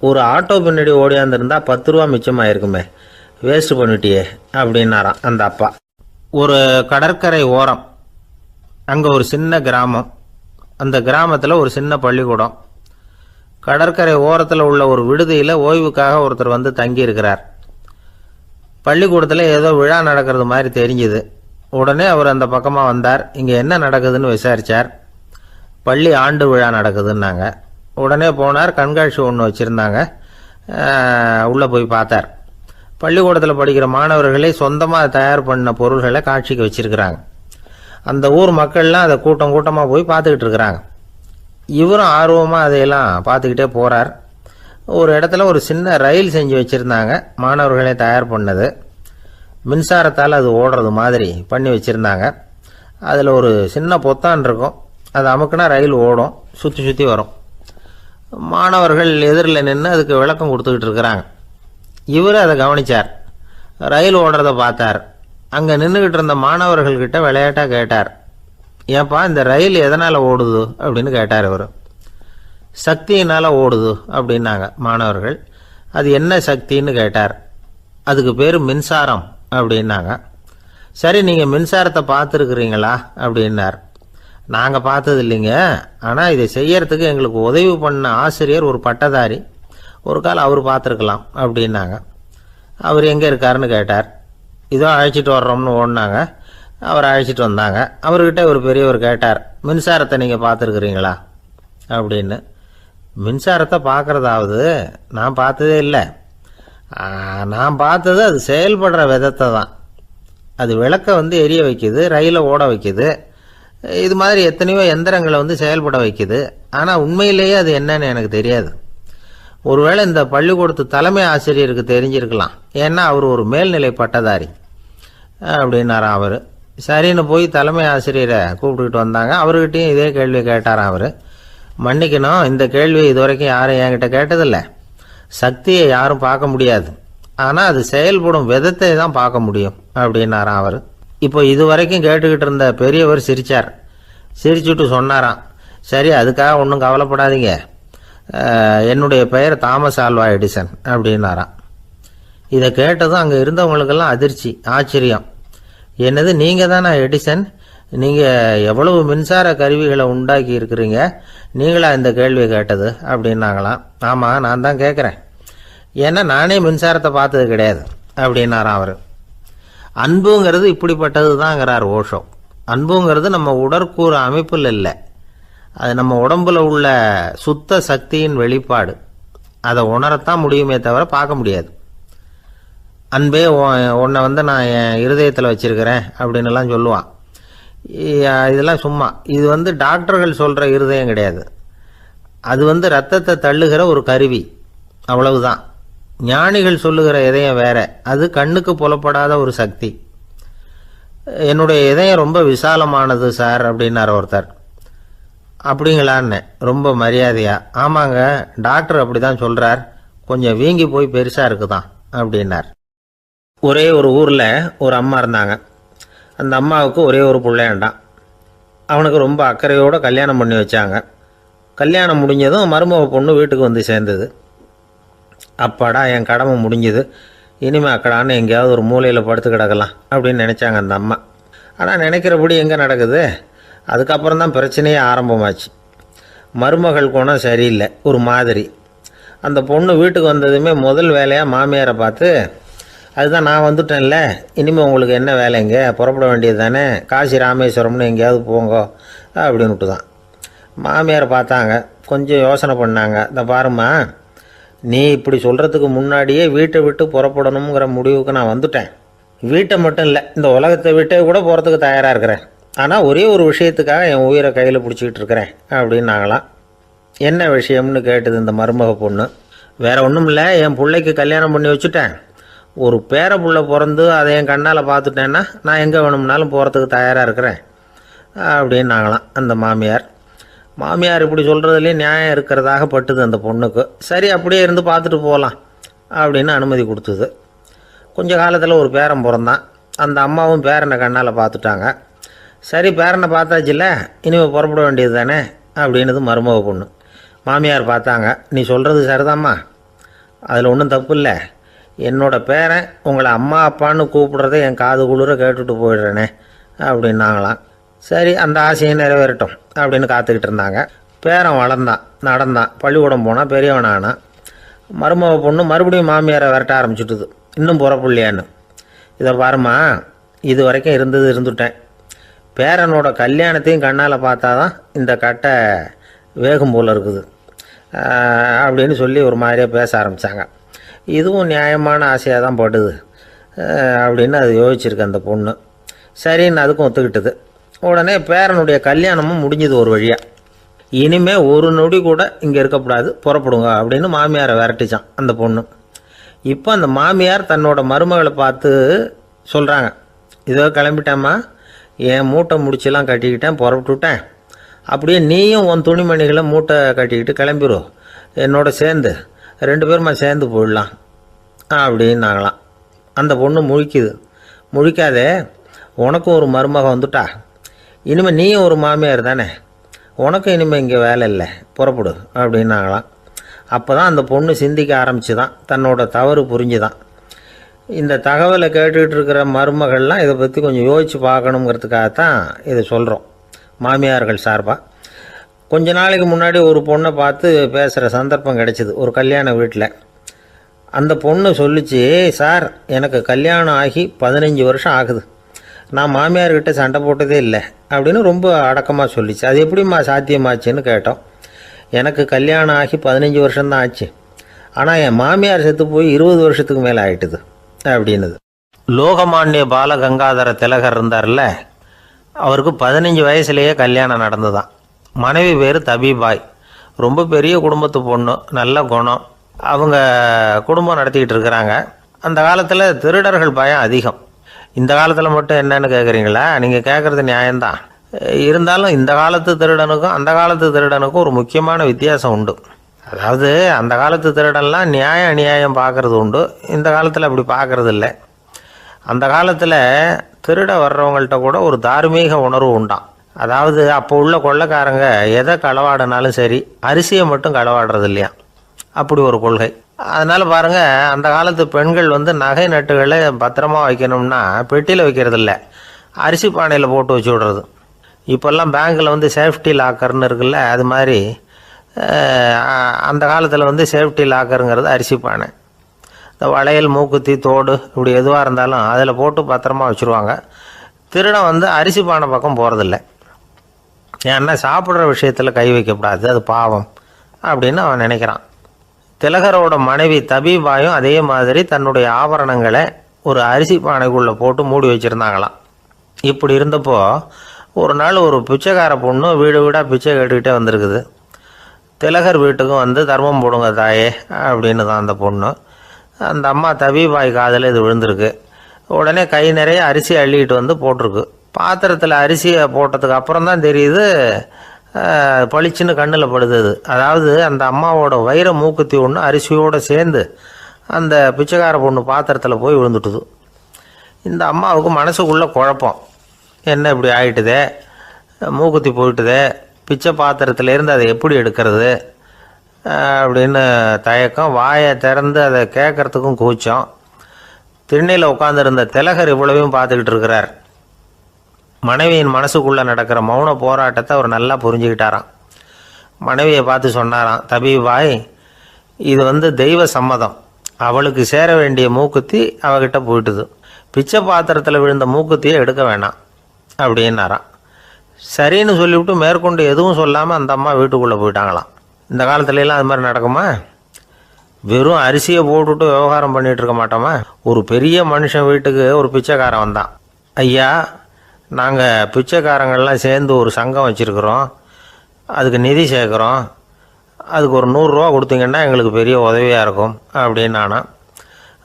ஒரு ஆட்டோ பின்னாடி ஓடியாந்துருந்தா ₹10 மிச்சமாயிருக்குமே, வேஸ்ட் பண்ணிட்டியே அப்படின்னாராம் அந்த அப்பா. ஒரு கடற்கரை ஓரம், அங்கே ஒரு சின்ன கிராமம். அந்த கிராமத்தில் ஒரு சின்ன பள்ளிக்கூடம். கடற்கரை ஓரத்தில் உள்ள ஒரு விடுதியில் ஓய்வுக்காக ஒருத்தர் வந்து தங்கியிருக்கிறார். பள்ளிக்கூடத்தில் ஏதோ விழா நடக்கிறது மாதிரி தெரிஞ்சுது. உடனே அவர் அந்த பக்கமாக வந்தார். இங்கே என்ன நடக்குதுன்னு விசாரித்தார். பள்ளி ஆண்டு விழா நடக்குதுன்னாங்க. உடனே போனார். கண்காட்சி ஒன்று வச்சுருந்தாங்க. உள்ளே போய் பார்த்தார். பள்ளிக்கூடத்தில் படிக்கிற மாணவர்களே சொந்தமாக தயார் பண்ண பொருள்களை காட்சிக்கு வச்சுருக்கிறாங்க. அந்த ஊர் மக்கள்லாம் அதை கூட்டம் கூட்டமாக போய் பார்த்துக்கிட்டு இருக்கிறாங்க. இவரும் ஆர்வமாக அதையெல்லாம் பார்த்துக்கிட்டே போகிறார். ஒரு இடத்துல ஒரு சின்ன ரயில் செஞ்சு வச்சுருந்தாங்க, மாணவர்களே தயார் பண்ணது. மின்சாரத்தால் அது ஓடுறது மாதிரி பண்ணி வச்சுருந்தாங்க. அதில் ஒரு சின்ன பொத்தான் இருக்கும், அது அமுக்குனா ரயில் ஓடும், சுற்றி சுற்றி வரும். மாணவர்கள் எதிரில் நின்று அதுக்கு விளக்கம் கொடுத்துக்கிட்டு இருக்கிறாங்க. இவர் அதை கவனித்தார். ரயில் ஓடுறதை பார்த்தார். அங்கே நின்றுக்கிட்டு இருந்த மாணவர்கள்கிட்ட விளையாட்டாக கேட்டார், ஏப்பா இந்த ரயில் எதனால் ஓடுது அப்படின்னு கேட்டார் இவர். சக்தியினால் ஓடுது அப்படின்னாங்க மாணவர்கள். அது என்ன சக்தின்னு கேட்டார். அதுக்கு பேர் மின்சாரம் அப்படின்னாங்க. சரி, நீங்கள் மின்சாரத்தை பார்த்துருக்குறீங்களா அப்படின்னார். நாங்கள் பார்த்தது இல்லைங்க, ஆனால் இதை செய்யறதுக்கு எங்களுக்கு உதவி பண்ண ஆசிரியர் ஒரு பட்டதாரி, ஒரு கால் அவர் பார்த்துருக்கலாம் அப்படின்னாங்க. அவர் எங்கே இருக்காருன்னு கேட்டார். இதோ அழைச்சிட்டு வர்றோம்னு ஓடினாங்க. அவர் அழைச்சிட்டு வந்தாங்க. அவர்கிட்ட ஒரு பெரியவர் கேட்டார், மின்சாரத்தை நீங்கள் பார்த்துருக்குறீங்களா அப்படின்னு. மின்சாரத்தை பார்க்குறதாவது நான் பார்த்ததே இல்லை. நான் பார்த்தது அது செயல்படுற விதத்தை தான். அது விளக்கை வந்து எரிய வைக்குது, ரயிலை ஓட வைக்குது, இது மாதிரி எத்தனையோ எந்திரங்களை வந்து செயல்பட வைக்குது. ஆனால் உண்மையிலேயே அது என்னன்னு எனக்கு தெரியாது. ஒருவேளை இந்த பள்ளிக்கூடத்து தலைமை ஆசிரியருக்கு தெரிஞ்சிருக்கலாம், ஏன்னா அவர் ஒரு மேல்நிலை பட்டதாரி அப்படின்னாராம் அவர். சரின்னு போய் தலைமை ஆசிரியரை கூப்பிட்டுக்கிட்டு வந்தாங்க. அவர்கிட்டையும் இதே கேள்வியை கேட்டாராம் அவர். மன்னிக்கணும், இந்த கேள்வியை இதுவரைக்கும் யாரும் என்கிட்ட கேட்டதில்லை. சக்தியை யாரும் பார்க்க முடியாது, ஆனால் அது செயல்படும் விதத்தை தான் பார்க்க முடியும் அப்படின்னாராம் அவர். இப்போ இதுவரைக்கும் கேட்டுக்கிட்டு இருந்த பெரியவர் சிரித்தார். சிரிச்சுட்டு சொன்னாராம், சரி அதுக்காக ஒன்றும் கவலைப்படாதீங்க, என்னுடைய பெயர் தாமஸ் ஆல்வா எடிசன் அப்படின்னாராம். இதை கேட்டதும் அங்கே இருந்தவங்களுக்கெல்லாம் அதிர்ச்சி, ஆச்சரியம். என்னது, நீங்கள் தானே எடிசன்? நீங்கள் எவ்வளவு மின்சார கருவிகளை உண்டாக்கி இருக்கிறீங்க, நீங்களா இந்த கேள்வியை கேட்டது அப்படின்னாங்களாம். ஆமாம், நான் தான் கேட்குறேன், ஏன்னா நானே மின்சாரத்தை பார்த்தது கிடையாது அப்படின்னாராம் அவர். அன்புங்கிறது இப்படிப்பட்டது தாங்கிறார் ஓஷோ. அன்புங்கிறது நம்ம உடற்கூறு அமைப்பில் இல்லை, அது நம்ம உடம்புல உள்ள சுத்த சக்தியின் வெளிப்பாடு. அதை உணரத்தான் முடியுமே தவிர பார்க்க முடியாது. அன்பே உன்னை வந்து நான் என் இருதயத்தில் வச்சிருக்கிறேன் அப்படின்னுலாம் சொல்லுவான். இதெல்லாம் சும்மா. இது வந்து டாக்டர்கள் சொல்கிற இருதயம் கிடையாது. அது வந்து ரத்தத்தை தள்ளுகிற ஒரு கருவி, அவ்வளவுதான். ஞானிகள் சொல்லுகிற இதயம் வேற, அது கண்ணுக்கு புலப்படாத ஒரு சக்தி. என்னுடைய இதயம் ரொம்ப விசாலமானது சார் அப்படின்னார் ஒருத்தர். அப்படிங்களான்னு ரொம்ப மரியாதையா, ஆமாங்க டாக்டர் அப்படி தான் சொல்கிறார், கொஞ்சம் வீங்கி போய் பெருசாக இருக்குதான் அப்படின்னார். ஒரே ஒரு ஊரில் ஒரு அம்மா இருந்தாங்க. அந்த அம்மாவுக்கு ஒரே ஒரு பிள்ளையாண்டான். அவனுக்கு ரொம்ப அக்கறையோடு கல்யாணம் பண்ணி வச்சாங்க. கல்யாணம் முடிஞ்சதும் மருமக பொண்ணு வீட்டுக்கு வந்து சேர்ந்தது. அப்பாடா என் கடமை முடிஞ்சுது, இனிமேல் அக்கடான்னு எங்கேயாவது ஒரு மூலையில் படுத்து கிடக்கலாம் அப்படின்னு நினச்சாங்க அந்த அம்மா. ஆனால் நினைக்கிறபடி எங்கே நடக்குது? அதுக்கப்புறம் தான் பிரச்சனையே ஆரம்பமாச்சு. மருமகள் குணம் சரியில்லை, ஒரு மாதிரி. அந்த பொண்ணு வீட்டுக்கு வந்ததுமே முதல் வேலையாக மாமியாரை பார்த்து, அதுதான் நான் வந்துட்டேன்ல, இனிமேல் உங்களுக்கு என்ன வேலைங்க, புறப்பட வேண்டியது தானே, காசி ராமேஸ்வரம்னு எங்கேயாவது போங்க அப்படின்னுட்டு தான். மாமியாரை பார்த்தாங்க, கொஞ்சம் யோசனை பண்ணாங்க. இந்த பாருமா, நீ இப்படி சொல்கிறதுக்கு முன்னாடியே வீட்டை விட்டு புறப்படணுங்கிற முடிவுக்கு நான் வந்துட்டேன். வீட்டை மட்டும் இல்லை, இந்த உலகத்தை விட்டே கூட போகிறதுக்கு தயாராக இருக்கிறேன். ஆனால் ஒரே ஒரு விஷயத்துக்காக என் உயிரை கையில் பிடிச்சிக்கிட்டு இருக்கிறேன் அப்படின்னாங்களாம். என்ன விஷயம்னு கேட்டது இந்த மருமக பொண்ணு. வேற ஒன்றும் இல்லை, என் பிள்ளைக்கு கல்யாணம் பண்ணி வச்சுட்டேன். ஒரு பேர புள்ள பிறந்து அதை என் கண்ணால் பார்த்துட்டேன்னா நான் எங்கே வேணும்னாலும் போகிறதுக்கு தயாராக இருக்கிறேன் அப்படின்னாங்களாம் அந்த மாமியார். மாமியார் இப்படி சொல்கிறதுலேயே நியாயம் இருக்கிறதாக பட்டுது அந்த பொண்ணுக்கு. சரி அப்படியே இருந்து பார்த்துட்டு போகலாம் அப்படின்னு அனுமதி கொடுத்தது. கொஞ்ச காலத்தில் ஒரு பேரன் பிறந்தான். அந்த அம்மாவும் பேரனை கண்ணால் பார்த்துட்டாங்க. சரி பேரனை பார்த்தாச்சுல்ல, இனிமேல் புறப்பட வேண்டியது தானே அப்படின்னது மருமக பொண்ணு. மாமியார் பார்த்தாங்க. நீ சொல்கிறது சரிதாம்மா, அதில் ஒன்றும் தப்பு இல்லை. என்னோடய பேரன் உங்களை அம்மா அப்பான்னு கூப்பிடுறத என் காது குளிர கேட்டுட்டு போயிடுறேனே அப்படின்னாங்களாம். சரி அந்த ஆசையை நிறைவேறட்டும் அப்படின்னு காத்துக்கிட்டு இருந்தாங்க. பேரன் வளர்ந்தான், நடந்தான், பள்ளிக்கூடம் போனால் பெரியவனானான். மருமக பொண்ணு மறுபடியும் மாமியாரை விரட்ட ஆரம்பிச்சுட்டுது, இன்னும் புறப்புள்ளையான்னு. இதை பாருமா, இது வரைக்கும் இருந்துட்டேன். பேரனோட கல்யாணத்தையும் கண்ணால் பார்த்தா தான் இந்த கட்டை வேகும் போல் இருக்குது அப்படின்னு சொல்லி ஒரு மாதிரியாக பேச ஆரம்பித்தாங்க. இதுவும் நியாயமான ஆசையாக தான் படுது அப்படின்னு அது யோசிச்சிருக்கு அந்த பொண்ணு. சரின்னு அதுக்கும் ஒத்துக்கிட்டது. உடனே பேரனுடைய கல்யாணமும் முடிஞ்சது ஒரு வழியாக. இனிமேல் ஒரு நொடி கூட இங்கே இருக்கக்கூடாது, புறப்படுங்க அப்படின்னு மாமியாரை விரட்டிச்சான் அந்த பொண்ணு. இப்போ அந்த மாமியார் தன்னோட மருமகளை பார்த்து சொல்கிறாங்க, இதோ கிளம்பிட்டேம்மா, என் மூட்டை முடிச்செல்லாம் கட்டிக்கிட்டேன், புறப்பட்டுவிட்டேன். அப்படியே நீயும் உன் துணிமணிகளை மூட்டை கட்டிக்கிட்டு கிளம்பிடும், என்னோட சேர்ந்து 2 பேருமா சேர்ந்து போயிடலாம் அப்படின்னாங்களாம். அந்த பொண்ணு முழிக்காதே, உனக்கும் ஒரு மருமக வந்துட்டா, இனிமேல் நீயும் ஒரு மாமியார் தானே, உனக்கும் இனிமேல் இங்கே வேலை இல்லை, புறப்படு அப்படின்னாங்களாம். அப்போ தான் அந்த பொண்ணு சிந்திக்க ஆரம்பிச்சுதான், தன்னோட தவறு புரிஞ்சுதான். இந்த தகவலை கேட்டுக்கிட்டு இருக்கிற மருமகள்லாம் இதை பற்றி கொஞ்சம் யோசித்து பார்க்கணுங்கிறதுக்காகத்தான் இதை சொல்கிறோம் மாமியார்கள் சார்பாக. கொஞ்ச நாளைக்கு முன்னாடி ஒரு பொண்ணை பார்த்து பேசுகிற சந்தர்ப்பம் கிடைச்சிது ஒரு கல்யாண வீட்டில். அந்த பொண்ணு சொல்லிச்சு, சார் எனக்கு கல்யாணம் ஆகி 15 வருஷம் ஆகுது, நான் மாமியார்கிட்ட சண்டை போட்டதே இல்லை அப்படின்னு ரொம்ப அடக்கமாக சொல்லிச்சு. அது எப்படிம்மா சாத்தியமாச்சுன்னு கேட்டோம். எனக்கு கல்யாணம் ஆகி 15 வருஷம்தான் ஆச்சு, ஆனால் என் மாமியார் செத்து போய் 20 வருஷத்துக்கு மேலே ஆயிட்டுது அப்படின்னுது. லோகமானிய பாலகங்காதர திலகர் இருந்தார்ல, அவருக்கு 15 வயசுலேயே கல்யாணம் நடந்துதான். மனைவி பேர் தபிபாய், ரொம்ப பெரிய குடும்பத்து பொண்ணு, நல்ல குணம். அவங்க குடும்பம் நடத்திக்கிட்டு இருக்கிறாங்க. அந்த காலத்தில் திருடர்கள் பயம் அதிகம். இந்த காலத்தில் மட்டும் என்னன்னு கேட்குறீங்களா? நீங்கள் கேட்குறது நியாயம்தான். இருந்தாலும் இந்த காலத்து திருடனுக்கும் அந்த காலத்து திருடனுக்கும் ஒரு முக்கியமான வித்தியாசம் உண்டு. அதாவது அந்த காலத்து திருடன்லாம் நியாயம் அநியாயம் பார்க்குறது உண்டு, இந்த காலத்தில் அப்படி பார்க்குறது இல்லை. அந்த காலத்தில் திருட வர்றவங்கள்ட்ட கூட ஒரு தார்மீக உணர்வு உண்டாம். அதாவது அப்போ உள்ள கொள்ளைக்காரங்க எதை களவாடினாலும் சரி, அரிசியை மட்டும் களவாடுறது இல்லையா, அப்படி ஒரு கொள்கை. அதனால் பாருங்கள், அந்த காலத்து பெண்கள் நகை நட்டுகளை பத்திரமா வைக்கணும்னா பெட்டியில் வைக்கிறது இல்லை, அரிசி பானையில் போட்டு வச்சு விடுறது. இப்போல்லாம் பேங்க்கில் சேஃப்டி லாக்கர்னு இருக்குல்ல, அது மாதிரி அந்த காலத்தில் சேஃப்டி லாக்கருங்கிறது அரிசி பானை. இந்த வளையல், மூக்குத்தி, தோடு இப்படி எதுவாக இருந்தாலும் அதில் போட்டு பத்திரமா வச்சுருவாங்க. திருடன் அரிசி பானை பக்கம் போகிறதில்ல. ஏன்னா சாப்பிட்ற விஷயத்தில் கை வைக்கக்கூடாது, அது பாவம் அப்படின்னு அவன் நினைக்கிறான். திலகரோட மனைவி தபிபாயும் அதே மாதிரி தன்னுடைய ஆபரணங்களை ஒரு அரிசி பானைக்குள்ளே போட்டு மூடி வச்சுருந்தாங்களாம். இப்படி இருந்தப்போ ஒரு நாள் ஒரு பிச்சைக்கார பொண்ணு வீடு வீடாக பிச்சை கேட்டுக்கிட்டே வந்திருக்குது. திலகர் வீட்டுக்கும் தர்மம் போடுங்க தாயே அப்படின்னு தான் அந்த பொண்ணு. அந்த அம்மா தபிபாய் காதில் இது விழுந்திருக்கு. உடனே கை நிறைய அரிசி அள்ளிக்கிட்டு போட்டிருக்கு. பாத்திரத்தில் அரிசியை போட்டதுக்கு அப்புறம் தான் தெரியுது, பளிச்சுன்னு கண்ணில் படுது. அதாவது அந்த அம்மாவோட வைர மூக்குத்தி ஒன்று அரிசியோடு சேர்ந்து அந்த பிச்சைக்கார பொண்ணு பாத்திரத்தில் போய் விழுந்துட்டுது. இந்த அம்மாவுக்கு மனசுக்குள்ளே குழப்பம், என்ன இப்படி ஆகிட்டுதே, மூக்குத்தி போயிட்டுதே, பிச்சை பாத்திரத்துலேருந்து அதை எப்படி எடுக்கிறது அப்படின்னு தயக்கம். வாயை திறந்து அதை கேட்குறதுக்கும் கூச்சம். திண்ணையில் உட்காந்துருந்த திலகர் இவ்வளவையும் பார்த்துக்கிட்டு இருக்கிறார். மனைவியின் மனசுக்குள்ளே நடக்கிற மௌன போராட்டத்தை அவர் நல்லா புரிஞ்சுக்கிட்டாராம். மனைவியை பார்த்து சொன்னாராம், தபிபாய், இது தெய்வ சம்மதம், அவளுக்கு சேர வேண்டிய மூக்குத்தி அவகிட்ட போயிட்டுது, பிச்சை பாத்திரத்தில் விழுந்த மூக்குத்தியை எடுக்க வேணாம் அப்படின்னாராம். சரின்னு சொல்லிவிட்டு மேற்கொண்டு எதுவும் சொல்லாமல் அந்த அம்மா வீட்டுக்குள்ளே போயிட்டாங்களாம். இந்த காலத்துலலாம் அது மாதிரி நடக்குமா? வெறும் அரிசியை போட்டுவிட்டு விவகாரம் பண்ணிகிட்டு இருக்க மாட்டோமா? ஒரு பெரிய மனுஷன் வீட்டுக்கு ஒரு பிச்சைக்காரன் வந்தான். ஐயா, நாங்கள் பிச்சைக்காரங்கள்லாம் சேர்ந்து ஒரு சங்கம் வச்சுருக்குறோம், அதுக்கு நிதி சேர்க்குறோம், அதுக்கு ஒரு 100 ரூபா கொடுத்தீங்கன்னா எங்களுக்கு பெரிய உதவியாக இருக்கும் அப்படின்னானா.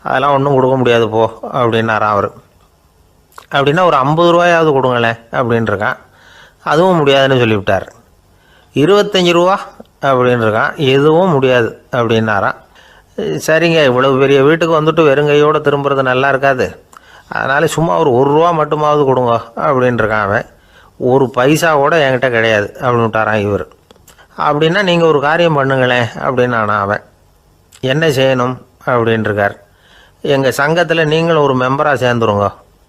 அதெல்லாம் ஒன்றும் கொடுக்க முடியாது போ அப்படின்னாரான் அவர். அப்படின்னா ஒரு 50 ரூபாயாவது கொடுங்களேன் அப்படின்ட்டுருக்கான். அதுவும் முடியாதுன்னு சொல்லிவிட்டார். 25 ரூபா அப்படின்னு இருக்கான். எதுவும் முடியாது அப்படின்னாராம். சரிங்க, இவ்வளவு பெரிய வீட்டுக்கு வந்துட்டு வெறுங்கையோடு திரும்புறது நல்லா இருக்காது, அதனால் சும்மா ஒரு ரூபா மட்டுமாவது கொடுங்க அப்படின்னு இருக்கான் அவன். ஒரு பைசா கூட என்கிட்ட கிடையாது அப்படின்ட்டாரான் இவர். அப்படின்னா நீங்கள் ஒரு காரியம் பண்ணுங்களேன் அப்படின்னானா அவன். என்ன செய்யணும் அப்படின்ட்டுருக்கார். எங்கள் சங்கத்தில் நீங்களும் ஒரு மெம்பராக சேர்ந்துருங்க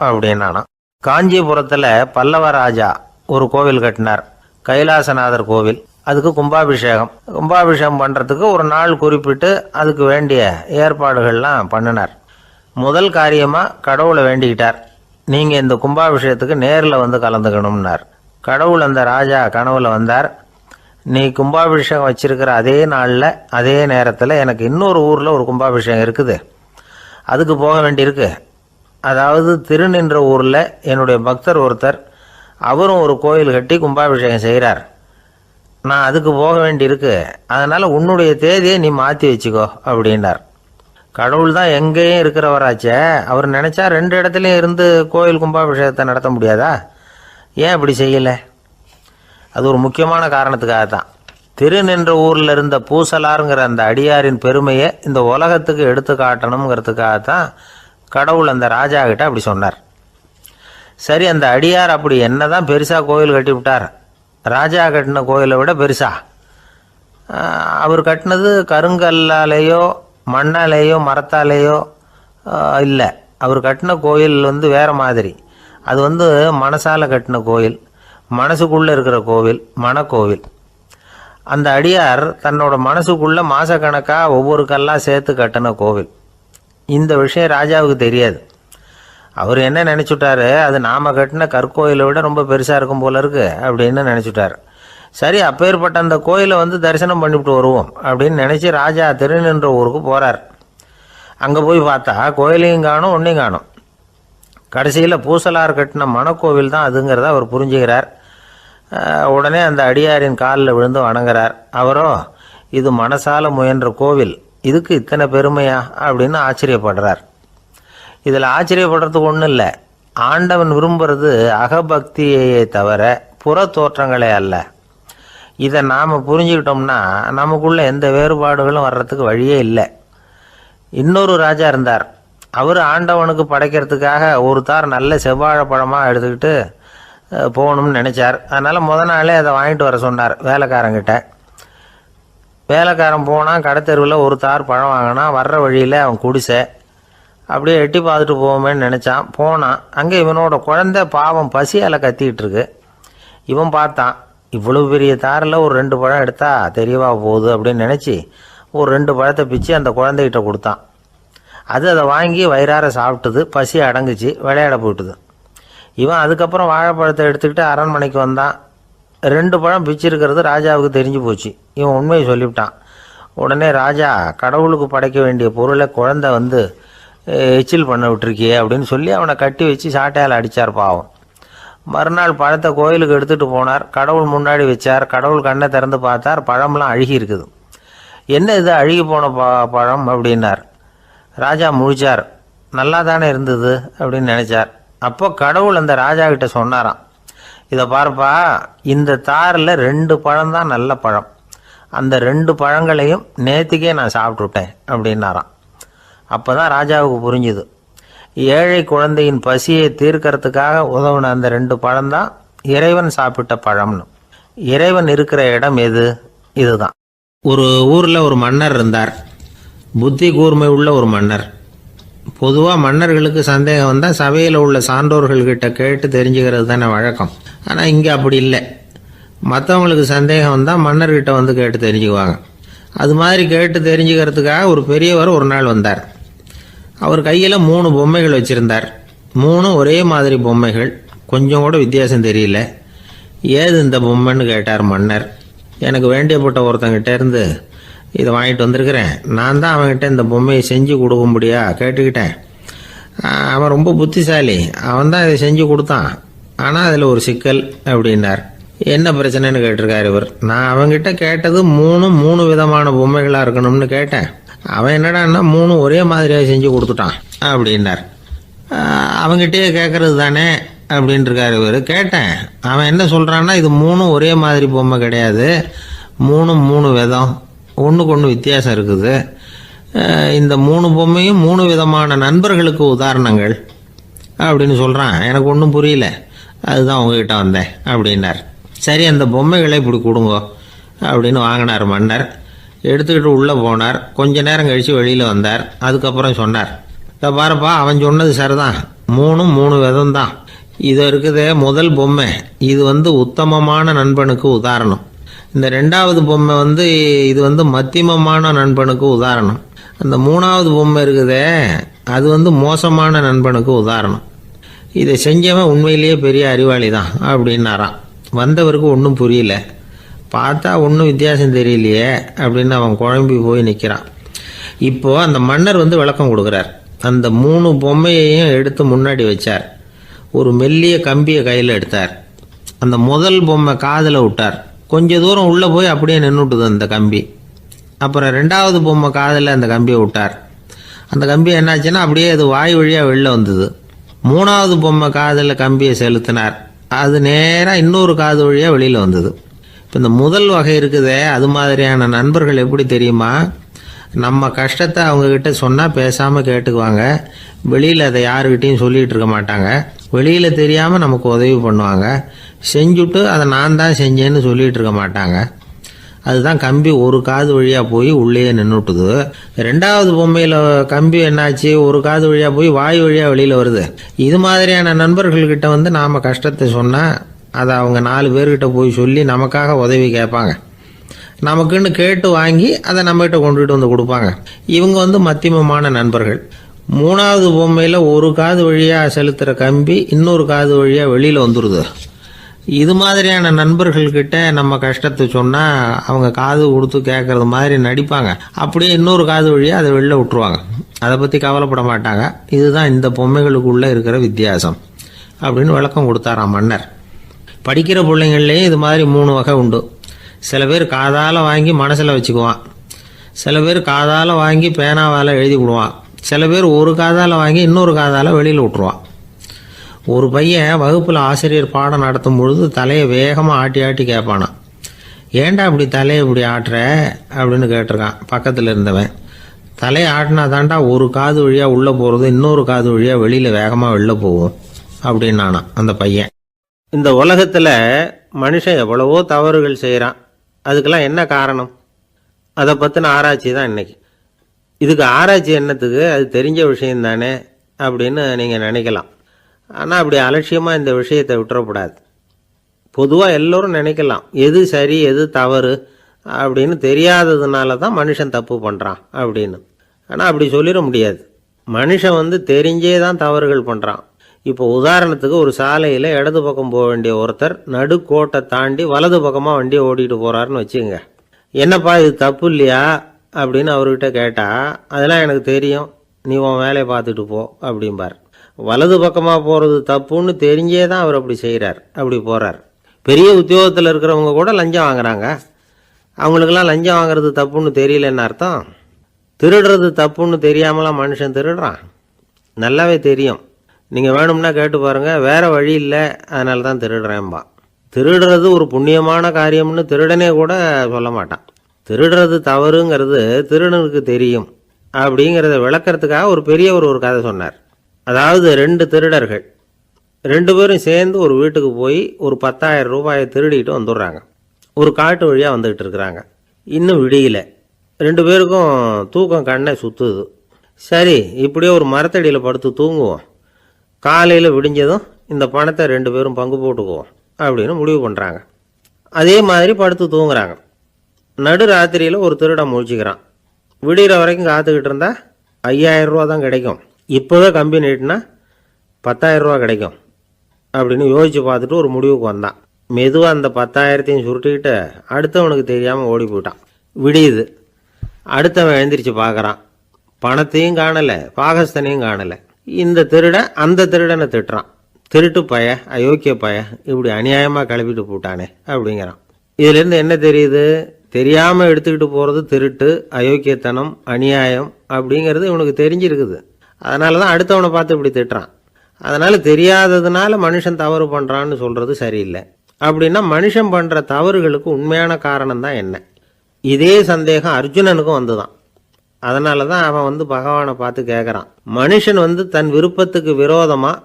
அப்படின்னானா. காஞ்சிபுரத்தில் பல்லவ ராஜா ஒரு கோவில் கட்டினார், கைலாசநாதர் கோவில். அதுக்கு கும்பாபிஷேகம் பண்ணுறதுக்கு ஒரு நாள் குறிப்பிட்டு அதுக்கு வேண்டிய ஏற்பாடுகள்லாம் பண்ணினார். முதல் காரியமாக கடவுளை வேண்டிக்கிட்டார், நீங்கள் இந்த கும்பாபிஷேகத்துக்கு நேரில் வந்து கலந்துக்கணும்னார். கடவுள் அந்த ராஜா கனவுல வந்தார். நீ கும்பாபிஷேகம் வச்சிருக்கிற அதே நாளில் அதே நேரத்தில் எனக்கு இன்னொரு ஊரில் ஒரு கும்பாபிஷேகம் இருக்குது, அதுக்கு போக வேண்டியிருக்கு. அதாவது திருநின்ற ஊரில் என்னுடைய பக்தர் ஒருத்தர், அவரும் ஒரு கோயில் கட்டி கும்பாபிஷேகம் செய்கிறார், நான் அதுக்கு போக வேண்டியிருக்கு, அதனால் உன்னுடைய தேதியை நீ மாற்றி வச்சுக்கோ அப்படின்னார். கடவுள் தான் எங்கேயும் இருக்கிறவராச்சே, அவர் நினச்சா 2 இடத்துலையும் இருந்து கோயில் கும்பாபிஷேகத்தை நடத்த முடியாதா? ஏன் இப்படி செய்யலை? அது ஒரு முக்கியமான காரணத்துக்காகத்தான். திருநின்ற ஊரில் இருந்த பூசலாருங்கிற அந்த அடியாரின் பெருமையை இந்த உலகத்துக்கு எடுத்து காட்டணுங்கிறதுக்காகத்தான் கடவுள் அந்த ராஜா கிட்ட அப்படி சொன்னார். சரி, அந்த அடியார் அப்படி என்னதான் பெருசாக கோயில் கட்டி விட்டார்? ராஜா கட்டின கோயிலை விட பெருசா? அவர் கட்டினது கருங்கல்லாலேயோ மண்ணாலேயோ மரத்தாலேயோ இல்லை. அவர் கட்டின கோயில் வேறு மாதிரி. அது மனசால் கட்டின கோயில், மனசுக்குள்ளே இருக்கிற கோவில், மனக்கோவில். அந்த அடியார் தன்னோட மனசுக்குள்ளே மாதக்கணக்காக ஒவ்வொரு கல்லாக சேர்த்து கட்டின கோவில். இந்த விஷயம் ராஜாவுக்கு தெரியாது. அவர் என்ன நினச்சிட்டாரு, அது நாம் கட்டின கற்கோயிலை விட ரொம்ப பெருசாக இருக்கும் போல இருக்கு அப்படின்னு நினச்சிட்டார். சரி, அப்பேற்பட்ட அந்த கோயிலை தரிசனம் பண்ணிவிட்டு வருவோம் அப்படின்னு நினச்சி ராஜா திருநின்ற ஊருக்கு போகிறார். அங்கே போய் பார்த்தா கோயிலையும் காணும், ஒன்றையும் காணும். கடைசியில் பூசலார் கட்டின மனக்கோவில் தான் அதுங்கிறத அவர் புரிஞ்சுக்கிறார். உடனே அந்த அடியாரின் காலில் விழுந்து வணங்குறார். அவரோ, இது மனசால முயன்ற கோவில், இதுக்கு இத்தனை பெருமையா அப்படின்னு ஆச்சரியப்படுறார். இதில் ஆச்சரியப்படுறதுக்கு ஒன்றும் இல்லை. ஆண்டவன் விரும்புறது அகபக்தியையே தவிர புற தோற்றங்களே அல்ல. இதை நாம் புரிஞ்சுக்கிட்டோம்னா நமக்குள்ள எந்த வேறுபாடுகளும் வர்றதுக்கு வழியே இல்லை. இன்னொரு ராஜா இருந்தார். அவர் ஆண்டவனுக்கு படைக்கிறதுக்காக ஒரு தார் நல்ல செவ்வாழை பழமாக எடுத்துக்கிட்டு போகணும்னு நினச்சார். அதனால் நாளே அதை வாங்கிட்டு வர சொன்னார் வேலைக்காரங்கிட்ட. வேலைக்காரன் போனால் கடைத்தெருவில் ஒரு தார் பழம் வாங்கினா, வர்ற வழியில் அவன் குடிசை. அப்படியே எட்டி பார்த்துட்டு போவோமேன்னு நினச்சான். போனான். அங்கே இவனோட குழந்தை பாவம் பசியால் கத்திக்கிட்டு இருக்கு. இவன் பார்த்தான், இவ்வளவு பெரிய தாரில் ஒரு 2 பழம் எடுத்தா தெரியவா போகுது அப்படின்னு நினச்சி ஒரு 2 பழத்தை பிச்சு அந்த குழந்தைகிட்ட கொடுத்தான். அதை வாங்கி வயிறார சாப்பிட்டுது, பசி அடங்குச்சு, விளையாட போயிட்டுது. இவன் அதுக்கப்புறம் வாழைப்பழத்தை எடுத்துக்கிட்டு அரண்மனைக்கு வந்தான். 2 பழம் பிச்சிருக்கிறது ராஜாவுக்கு தெரிஞ்சு போச்சு. இவன் உண்மையை சொல்லிவிட்டான். உடனே ராஜா, கடவுளுக்கு படைக்க வேண்டிய பொருளை குழந்தை எச்சில் பண்ண விட்டுருக்கியே அப்படின்னு சொல்லி அவனை கட்டி வச்சு சாட்டையால் அடித்தார் பாவம். மறுநாள் பழத்தை கோயிலுக்கு எடுத்துகிட்டு போனார். கடவுள் முன்னாடி வச்சார். கடவுள் கண்ணை திறந்து பார்த்தார், பழம்லாம் அழுகி இருக்குது. என்ன இது அழுகி போன பழம் அப்படின்னார். ராஜா முழிச்சார். நல்லா தானே இருந்தது அப்படின்னு நினச்சார். அப்போ கடவுள் அந்த ராஜா கிட்ட சொன்னாராம், இதை பார்ப்பா, இந்த தாரில் 2 பழம் தான் நல்ல பழம், அந்த 2 பழங்களையும் நேற்றுக்கே நான் சாப்பிட்டுட்டேன் அப்படின்னாராம். அப்போ தான் ராஜாவுக்கு புரிஞ்சுது, ஏழை குழந்தையின் பசியை தீர்க்கறதுக்காக உதவுன அந்த 2 பழம்தான் இறைவன் சாப்பிட்ட பழம்னு. இறைவன் இருக்கிற இடம் எது? இதுதான். ஒரு ஊரில் ஒரு மன்னர் இருந்தார். புத்தி கூர்மை உள்ள ஒரு மன்னர். பொதுவாக மன்னர்களுக்கு சந்தேகம் வந்தால் சபையில் உள்ள சான்றோர்கள்கிட்ட கேட்டு தெரிஞ்சுக்கிறது தானே வழக்கம். ஆனால் இங்கே அப்படி இல்லை. மற்றவங்களுக்கு சந்தேகம் வந்தால் மன்னர்கிட்ட கேட்டு தெரிஞ்சுக்குவாங்க. அது மாதிரி கேட்டு தெரிஞ்சுக்கிறதுக்காக ஒரு பெரியவர் ஒரு நாள் வந்தார். அவர் கையில் 3 பொம்மைகள் வச்சுருந்தார். 3 ஒரே மாதிரி பொம்மைகள், கொஞ்சம் கூட வித்தியாசம் தெரியல. ஏது இந்த பொம்மைன்னு கேட்டார் மன்னர். எனக்கு வேண்டியப்பட்ட ஒருத்தங்கிட்ட இருந்து இதை வாங்கிட்டு வந்திருக்கிறேன், நான் தான் அவன்கிட்ட இந்த பொம்மையை செஞ்சு கொடுக்கும்படியா கேட்டுக்கிட்டேன். அவன் ரொம்ப புத்திசாலி, அவன் தான் இதை செஞ்சு கொடுத்தான். ஆனால் அதில் ஒரு சிக்கல் அப்படின்னார். என்ன பிரச்சனைன்னு கேட்டிருக்கார் இவர். நான் அவன்கிட்ட கேட்டது 3 விதமான பொம்மைகளாக இருக்கணும்னு கேட்டேன். அவன் என்னடான்னா 3 ஒரே மாதிரியாக செஞ்சு கொடுத்துட்டான் அப்படின்னார். அவங்ககிட்டயே கேட்கறது தானே அப்படின்னு இருக்காரு இவர். கேட்டேன், அவன் என்ன சொல்கிறான்னா, இது மூணும் ஒரே மாதிரி பொம்மை கிடையாது, மூணும் மூணு விதம், ஒன்றுக்கு ஒன்று வித்தியாசம் இருக்குது. இந்த மூணு பொம்மையும் மூணு விதமான நண்பர்களுக்கு உதாரணங்கள் அப்படின்னு சொல்கிறான். எனக்கு ஒன்றும் புரியல, அதுதான் உங்ககிட்ட வந்தேன் அப்படின்னார். சரி, அந்த பொம்மைகளை இப்படி கொடுங்க அப்படின்னு வாங்கினார் மன்னர். எடுத்துக்கிட்டு உள்ளே போனார். கொஞ்ச நேரம் கழித்து வெளியில் வந்தார். அதுக்கப்புறம் சொன்னார், இதை பாருப்பா, அவன் சொன்னது சரிதான், மூணும் மூணு விதம் தான். இது இருக்குதே முதல் பொம்மை, இது உத்தமமான நண்பனுக்கு உதாரணம். இந்த ரெண்டாவது பொம்மை இது மத்தியமமான நண்பனுக்கு உதாரணம். அந்த மூணாவது பொம்மை இருக்குதே அது மோசமான நண்பனுக்கு உதாரணம். இதை செஞ்சவன் உண்மையிலேயே பெரிய அறிவாளி தான் அப்படின்னாராம். வந்தவருக்கு ஒன்றும் புரியல. பார்த்தா ஒன்றும் வித்தியாசம் தெரியலையே அப்படின்னு அவன் குழம்பி போய் நிற்கிறான். இப்போது அந்த மன்னர் விளக்கம் கொடுக்குறார். அந்த மூணு பொம்மையையும் எடுத்து முன்னாடி வச்சார். ஒரு மெல்லிய கம்பியை கையில் எடுத்தார். அந்த முதல் பொம்மை காதில் விட்டார். கொஞ்ச தூரம் உள்ளே போய் அப்படியே நின்றுட்டுது அந்த கம்பி. அப்புறம் ரெண்டாவது பொம்மை காதில் அந்த கம்பியை விட்டார். அந்த கம்பி என்னாச்சுன்னா அப்படியே அது வாய் வழியாக வெளில வந்தது. மூணாவது பொம்மை காதில் கம்பியை செலுத்தினார். அது நேராக இன்னொரு காது வழியாக வெளியில் வந்தது. இப்போ இந்த முதல் வகை இருக்குதே, அது மாதிரியான நண்பர்கள் எப்படி தெரியுமா? நம்ம கஷ்டத்தை அவங்கக்கிட்ட சொன்னால் பேசாமல் கேட்டுக்குவாங்க. வெளியில் அதை யாருக்கிட்டையும் சொல்லிகிட்டு இருக்க மாட்டாங்க. வெளியில் தெரியாமல் நமக்கு உதவி பண்ணுவாங்க. செஞ்சுட்டு அதை நான் தான் செஞ்சேன்னு சொல்லிகிட்டு இருக்க மாட்டாங்க. அதுதான் கம்பி ஒரு காது வழியாக போய் உள்ளேயே நின்றுட்டுது. ரெண்டாவது பொம்மையில் கம்பி என்னாச்சு, ஒரு காது வழியாக போய் வாய் வழியாக வெளியில் வருது. இது மாதிரியான நண்பர்கள்கிட்ட நாம் கஷ்டத்தை சொன்னால் அதை அவங்க 4 பேர்கிட்ட போய் சொல்லி நமக்காக உதவி கேட்பாங்க. நமக்குன்னு கேட்டு வாங்கி அதை நம்மகிட்ட கொண்டுகிட்டு வந்து கொடுப்பாங்க. இவங்க மத்தியமமான நண்பர்கள். மூணாவது பொம்மையில் ஒரு காது வழியாக செலுத்துகிற கம்பி இன்னொரு காது வழியாக வெளியில் வந்துடுது. இது மாதிரியான நண்பர்கள்கிட்ட நம்ம கஷ்டத்தை சொன்னால் அவங்க காது கொடுத்து கேட்குறது மாதிரி நடிப்பாங்க. அப்படியே இன்னொரு காது வழியாக அதை வெளில விட்டுருவாங்க. அதை பற்றி கவலைப்பட மாட்டாங்க. இதுதான் இந்த பொம்மைகளுக்குள்ளே இருக்கிற வித்தியாசம் அப்படின்னு விளக்கம் கொடுத்தாராம் மன்னர். படிக்கிற பிள்ளைங்கள்லேயும் இது மாதிரி 3 வகை உண்டு. சில பேர் காதால் வாங்கி மனசில் வச்சுக்குவான். சில பேர் காதால் வாங்கி பேனாவால் எழுதி விடுவான். சில பேர் ஒரு காதால் வாங்கி இன்னொரு காதால் வெளியில் விட்டுருவான். ஒரு பையன் வகுப்பில் ஆசிரியர் பாடம் நடத்தும் பொழுது தலையை வேகமாக ஆட்டி ஆட்டி கேட்பானான். ஏன்டா இப்படி தலையை இப்படி ஆட்டுற அப்படின்னு கேட்டிருக்கான் பக்கத்தில் இருந்தவன். தலையை ஆட்டினா தாண்டா ஒரு காது வழியாக உள்ளே போகிறது, இன்னொரு காது வழியாக வெளியில் வேகமாக வெளில போகும் அப்படின்னானா அந்த பையன். இந்த உலகத்தில் மனுஷன் எவ்வளவோ தவறுகள் செய்கிறான். அதுக்கெல்லாம் என்ன காரணம்? அதை பற்றின ஆராய்ச்சி தான் இன்றைக்கி. இதுக்கு ஆராய்ச்சி என்னத்துக்கு, அது தெரிஞ்ச விஷயம் தானே அப்படின்னு நீங்கள் நினைக்கலாம். ஆனால் அப்படி அலட்சியமாக இந்த விஷயத்தை விட்டுறக்கூடாது. பொதுவாக எல்லோரும் நினைக்கலாம் எது சரி எது தவறு அப்படின்னு தெரியாததுனால தான் மனுஷன் தப்பு பண்ணுறான் அப்படின்னு. ஆனால் அப்படி சொல்லிட முடியாது. மனுஷன் தெரிஞ்சே தான் தவறுகள் பண்ணுறான். இப்போ உதாரணத்துக்கு ஒரு சாலையில் இடது பக்கம் போக வேண்டிய ஒருத்தர் நடுக்கோட்டை தாண்டி வலது பக்கமாக வண்டியை ஓட்டிகிட்டு போகிறாருன்னு வச்சுக்கோங்க. என்னப்பா இது தப்பு இல்லையா அப்படின்னு அவர்கிட்ட கேட்டால், அதெல்லாம் எனக்கு தெரியும், நீ உன் வேலையை பார்த்துட்டு போ அப்படிம்பார். வலது பக்கமாக போகிறது தப்புன்னு தெரிஞ்சே தான் அவர் அப்படி செய்கிறார், அப்படி போகிறார். பெரிய உத்தியோகத்தில் இருக்கிறவங்க கூட லஞ்சம் வாங்குறாங்க. அவங்களுக்கெல்லாம் லஞ்சம் வாங்குறது தப்புன்னு தெரியலன்னு அர்த்தம். திருடுறது தப்புன்னு தெரியாமலாம் மனுஷன் திருடுறான். நல்லாவே தெரியும். நீங்கள் வேணும்னா கேட்டு பாருங்கள், வேறு வழி இல்லை அதனால தான் திருடுறேன்பா. திருடுறது ஒரு புண்ணியமான காரியம்னு திருடனே கூட சொல்ல மாட்டான். திருடுறது தவறுங்கிறது திருடனுக்கு தெரியும் அப்படிங்கிறத விளக்கிறதுக்காக ஒரு பெரியவர் ஒரு கதை சொன்னார். அதாவது 2 திருடர்கள் 2 பேரும் சேர்ந்து ஒரு வீட்டுக்கு போய் ஒரு 10,000 ரூபாயை திருடிட்டு வந்துடுறாங்க. ஒரு காட்டு வழியாக வந்துக்கிட்டு இருக்கிறாங்க. இன்னும் விடியல. 2 பேருக்கும் தூக்கம் கண்ணை சுற்றுது. சரி, இப்படியே ஒரு மரத்தடியில் படுத்து தூங்குவோம், காலையில் விடிஞ்சதும் இந்த பணத்தை 2 பேரும் பங்கு போட்டுக்குவோம் அப்படின்னு முடிவு பண்ணுறாங்க. அதே மாதிரி படுத்து தூங்குறாங்க. நடு ராத்திரியில் ஒரு திருடன் முழிச்சிக்கிறான். விடிகிற வரைக்கும் காத்துக்கிட்டு இருந்தால் 5,000 ரூபா தான் கிடைக்கும், இப்போவே கம்பி நீட்டினா 10,000 ரூபா கிடைக்கும் அப்படின்னு யோசித்து பார்த்துட்டு ஒரு முடிவுக்கு வந்தான். மெதுவாக அந்த 10,000த்தையும் சுருட்டிக்கிட்டு அடுத்தவனுக்கு தெரியாமல் ஓடி போயிட்டான். விடியுது. அடுத்தவன் எழுந்திரிச்சு பார்க்குறான். பணத்தையும் காணலை, பாகஸ்தனையும் காணலை. இந்த திருடன் அந்த திருடனை திட்டுறான். திருட்டு பய, அயோக்கிய பய, இப்படி அநியாயமாக கிளப்பிட்டு போட்டானே அப்படிங்கிறான். இதுலேருந்து என்ன தெரியுது? தெரியாமல் எடுத்துக்கிட்டு போகிறது திருட்டு, அயோக்கியத்தனம், அநியாயம் அப்படிங்கிறது இவனுக்கு தெரிஞ்சிருக்குது. அதனால தான் அடுத்தவனை பார்த்து இப்படி திட்டுறான். அதனால் தெரியாததுனால மனுஷன் தவறு பண்ணுறான்னு சொல்கிறது சரியில்லை. அப்படின்னா மனுஷன் பண்ணுற தவறுகளுக்கு உண்மையான காரணம் தான் என்ன? இதே சந்தேகம் அர்ஜுனனுக்கும் வந்துதான். அதனால தான் அவன் பகவானை பார்த்து கேட்குறான், மனுஷன் தன் விருப்பத்துக்கு விரோதமாக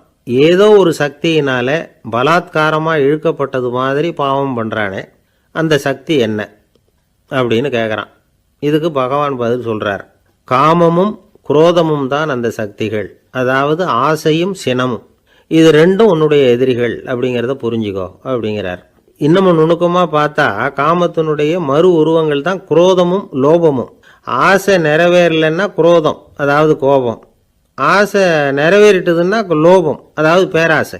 ஏதோ ஒரு சக்தியினால பலாத்காரமாக இழுக்கப்பட்டது மாதிரி பாவம் பண்ணுறானே, அந்த சக்தி என்ன அப்படின்னு கேட்குறான். இதுக்கு பகவான் பதில் சொல்கிறார், காமமும் குரோதமும் தான் அந்த சக்திகள், அதாவது ஆசையும் சினமும். இது ரெண்டும் உன்னுடைய எதிரிகள் அப்படிங்கிறத புரிஞ்சுக்கோ அப்படிங்கிறார். இன்னமும் நுணுக்கமாக பார்த்தா காமத்தினுடைய மறு உருவங்கள் தான் குரோதமும் லோபமும். ஆசை நிறைவேறலைன்னா குரோதம், அதாவது கோபம். ஆசை நிறைவேறிட்டதுன்னா லோபம், அதாவது பேராசை.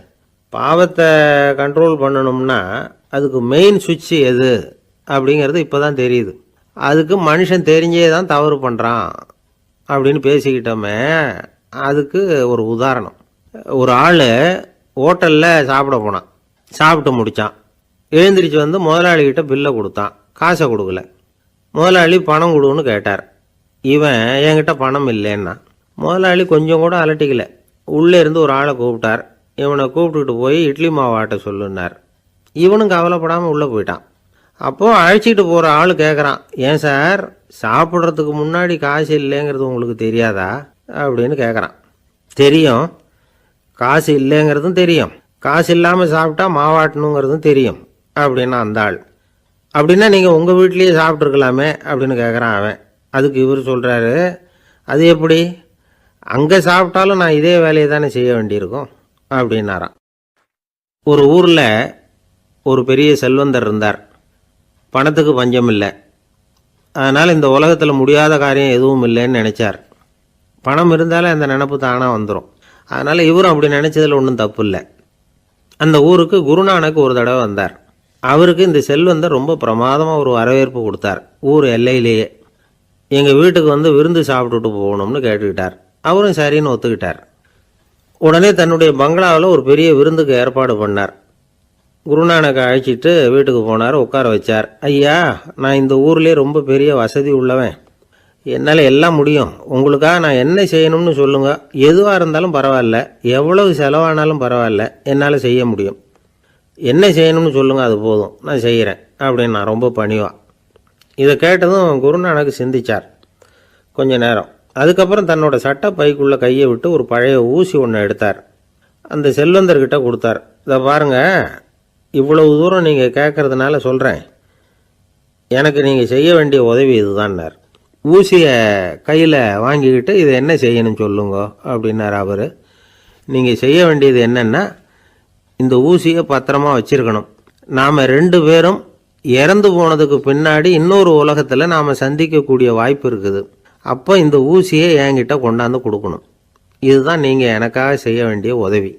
பாவத்தை கண்ட்ரோல் பண்ணணும்னா அதுக்கு மெயின் சுவிட்ச் எது அப்படிங்கிறது இப்போ தான் தெரியுது. அதுக்கு மனுஷன் தெரிஞ்சே தான் தவறு பண்ணுறான் அப்படின்னு பேசிக்கிட்டோமே. அதுக்கு ஒரு உதாரணம், ஒரு ஆள் ஹோட்டலில் சாப்பிட போனான், சாப்பிட்டு முடித்தான், எழுந்திரிச்சு முதலாளிகிட்ட பில்லை கொடுத்தான், காசை கொடுக்கல. முதலாளி பணம் கொடுன்னு கேட்டார். இவன் என்கிட்ட பணம் இல்லைன்னா. முதலாளி கொஞ்சம் கூட அலட்டிக்கல, உள்ளே இருந்து ஒரு ஆளை கூப்பிட்டார். இவனை கூப்பிட்டுக்கிட்டு போய் இட்லி மாவு ஆட்ட சொல்லுன்னார். இவனும் கவலைப்படாமல் உள்ளே போயிட்டான். அப்போது அழைச்சிட்டு போகிற ஆள் கேட்குறான், ஏன் சார் சாப்பிட்றதுக்கு முன்னாடி காசு இல்லைங்கிறது உங்களுக்கு தெரியாதா அப்படின்னு கேட்குறான். தெரியும், காசு இல்லைங்கிறதும் தெரியும், காசு இல்லாமல் சாப்பிட்டா மாவாட்டணுங்கிறதும் தெரியும் அப்படின்னா அந்த ஆள். அப்படின்னா நீங்கள் உங்கள் வீட்லேயே சாப்பிட்ருக்கலாமே அப்படின்னு கேட்குறான் அவன். அதுக்கு இவர் சொல்கிறாரு, அது எப்படி, அங்கே சாப்பிட்டாலும் நான் இதே வேலையை தானே செய்ய வேண்டியிருக்கும் அப்படின்னாராம். ஒரு ஊரில் ஒரு பெரிய செல்வந்தர் இருந்தார். பணத்துக்கு பஞ்சம் இல்லை. அதனால் இந்த உலகத்தில் முடியாத காரியம் எதுவும் இல்லைன்னு நினச்சார். பணம் இருந்தாலே அந்த நினப்பு தானாக வந்துடும். அதனால் இவரும் அப்படி நினச்சதில் ஒன்றும் தப்பு இல்லை. அந்த ஊருக்கு குருநானக் ஒரு தடவை வந்தார். அவருக்கு இந்த செல்வந்தர் ரொம்ப பிரமாதமாக ஒரு வரவேற்பு கொடுத்தார். ஊர் எல்லையிலேயே எங்கள் வீட்டுக்கு விருந்து சாப்பிட்டுட்டு போகணும்னு கேட்டுக்கிட்டார். அவரும் சரின்னு ஒத்துக்கிட்டார். உடனே தன்னுடைய பங்களாவில் ஒரு பெரிய விருந்துக்கு ஏற்பாடு பண்ணார். குருநானக்கை அழைச்சிட்டு வீட்டுக்கு போனார், உட்கார வச்சார். ஐயா, நான் இந்த ஊர்லேயே ரொம்ப பெரிய வசதி உள்ளவன், என்னால் எல்லாம் முடியும், உங்களுக்காக நான் என்ன செய்யணும்னு சொல்லுங்கள், எதுவாக இருந்தாலும் பரவாயில்ல, எவ்வளவு செலவானாலும் பரவாயில்ல, என்னால் செய்ய முடியும், என்ன செய்யணும்னு சொல்லுங்கள், அது போதும், நான் செய்கிறேன் அப்படின்னு நான் ரொம்ப பணிவா. இதை கேட்டதும் குருநானக் சிந்திச்சார் கொஞ்ச நேரம். அதுக்கப்புறம் தன்னோட சட்டை பைக்குள்ளே கையை விட்டு ஒரு பழைய ஊசி ஒன்று எடுத்தார். அந்த செல்வந்தர்கிட்ட கொடுத்தார். இதை பாருங்கள், இவ்வளவு தூரம் நீங்கள் கேட்கறதுனால சொல்கிறேன், எனக்கு நீங்கள் செய்ய வேண்டிய உதவி இதுதான்னார். ஊசியை கையில் வாங்கிக்கிட்டு இதை என்ன செய்யணும்னு சொல்லுங்க அப்படின்னார் அவர். நீங்கள் செய்ய வேண்டியது என்னென்னா, இந்த ஊசியை பத்திரமா வச்சிருக்கணும். நாம் 2 பேரும் இறந்து போனதுக்கு பின்னாடி இன்னொரு உலகத்தில் நாம் சந்திக்கக்கூடிய வாய்ப்பு இருக்குது. அப்போ இந்த ஊசியை என்கிட்ட கொண்டாந்து கொடுக்கணும். இதுதான் நீங்கள் எனக்காக செய்ய வேண்டிய உதவி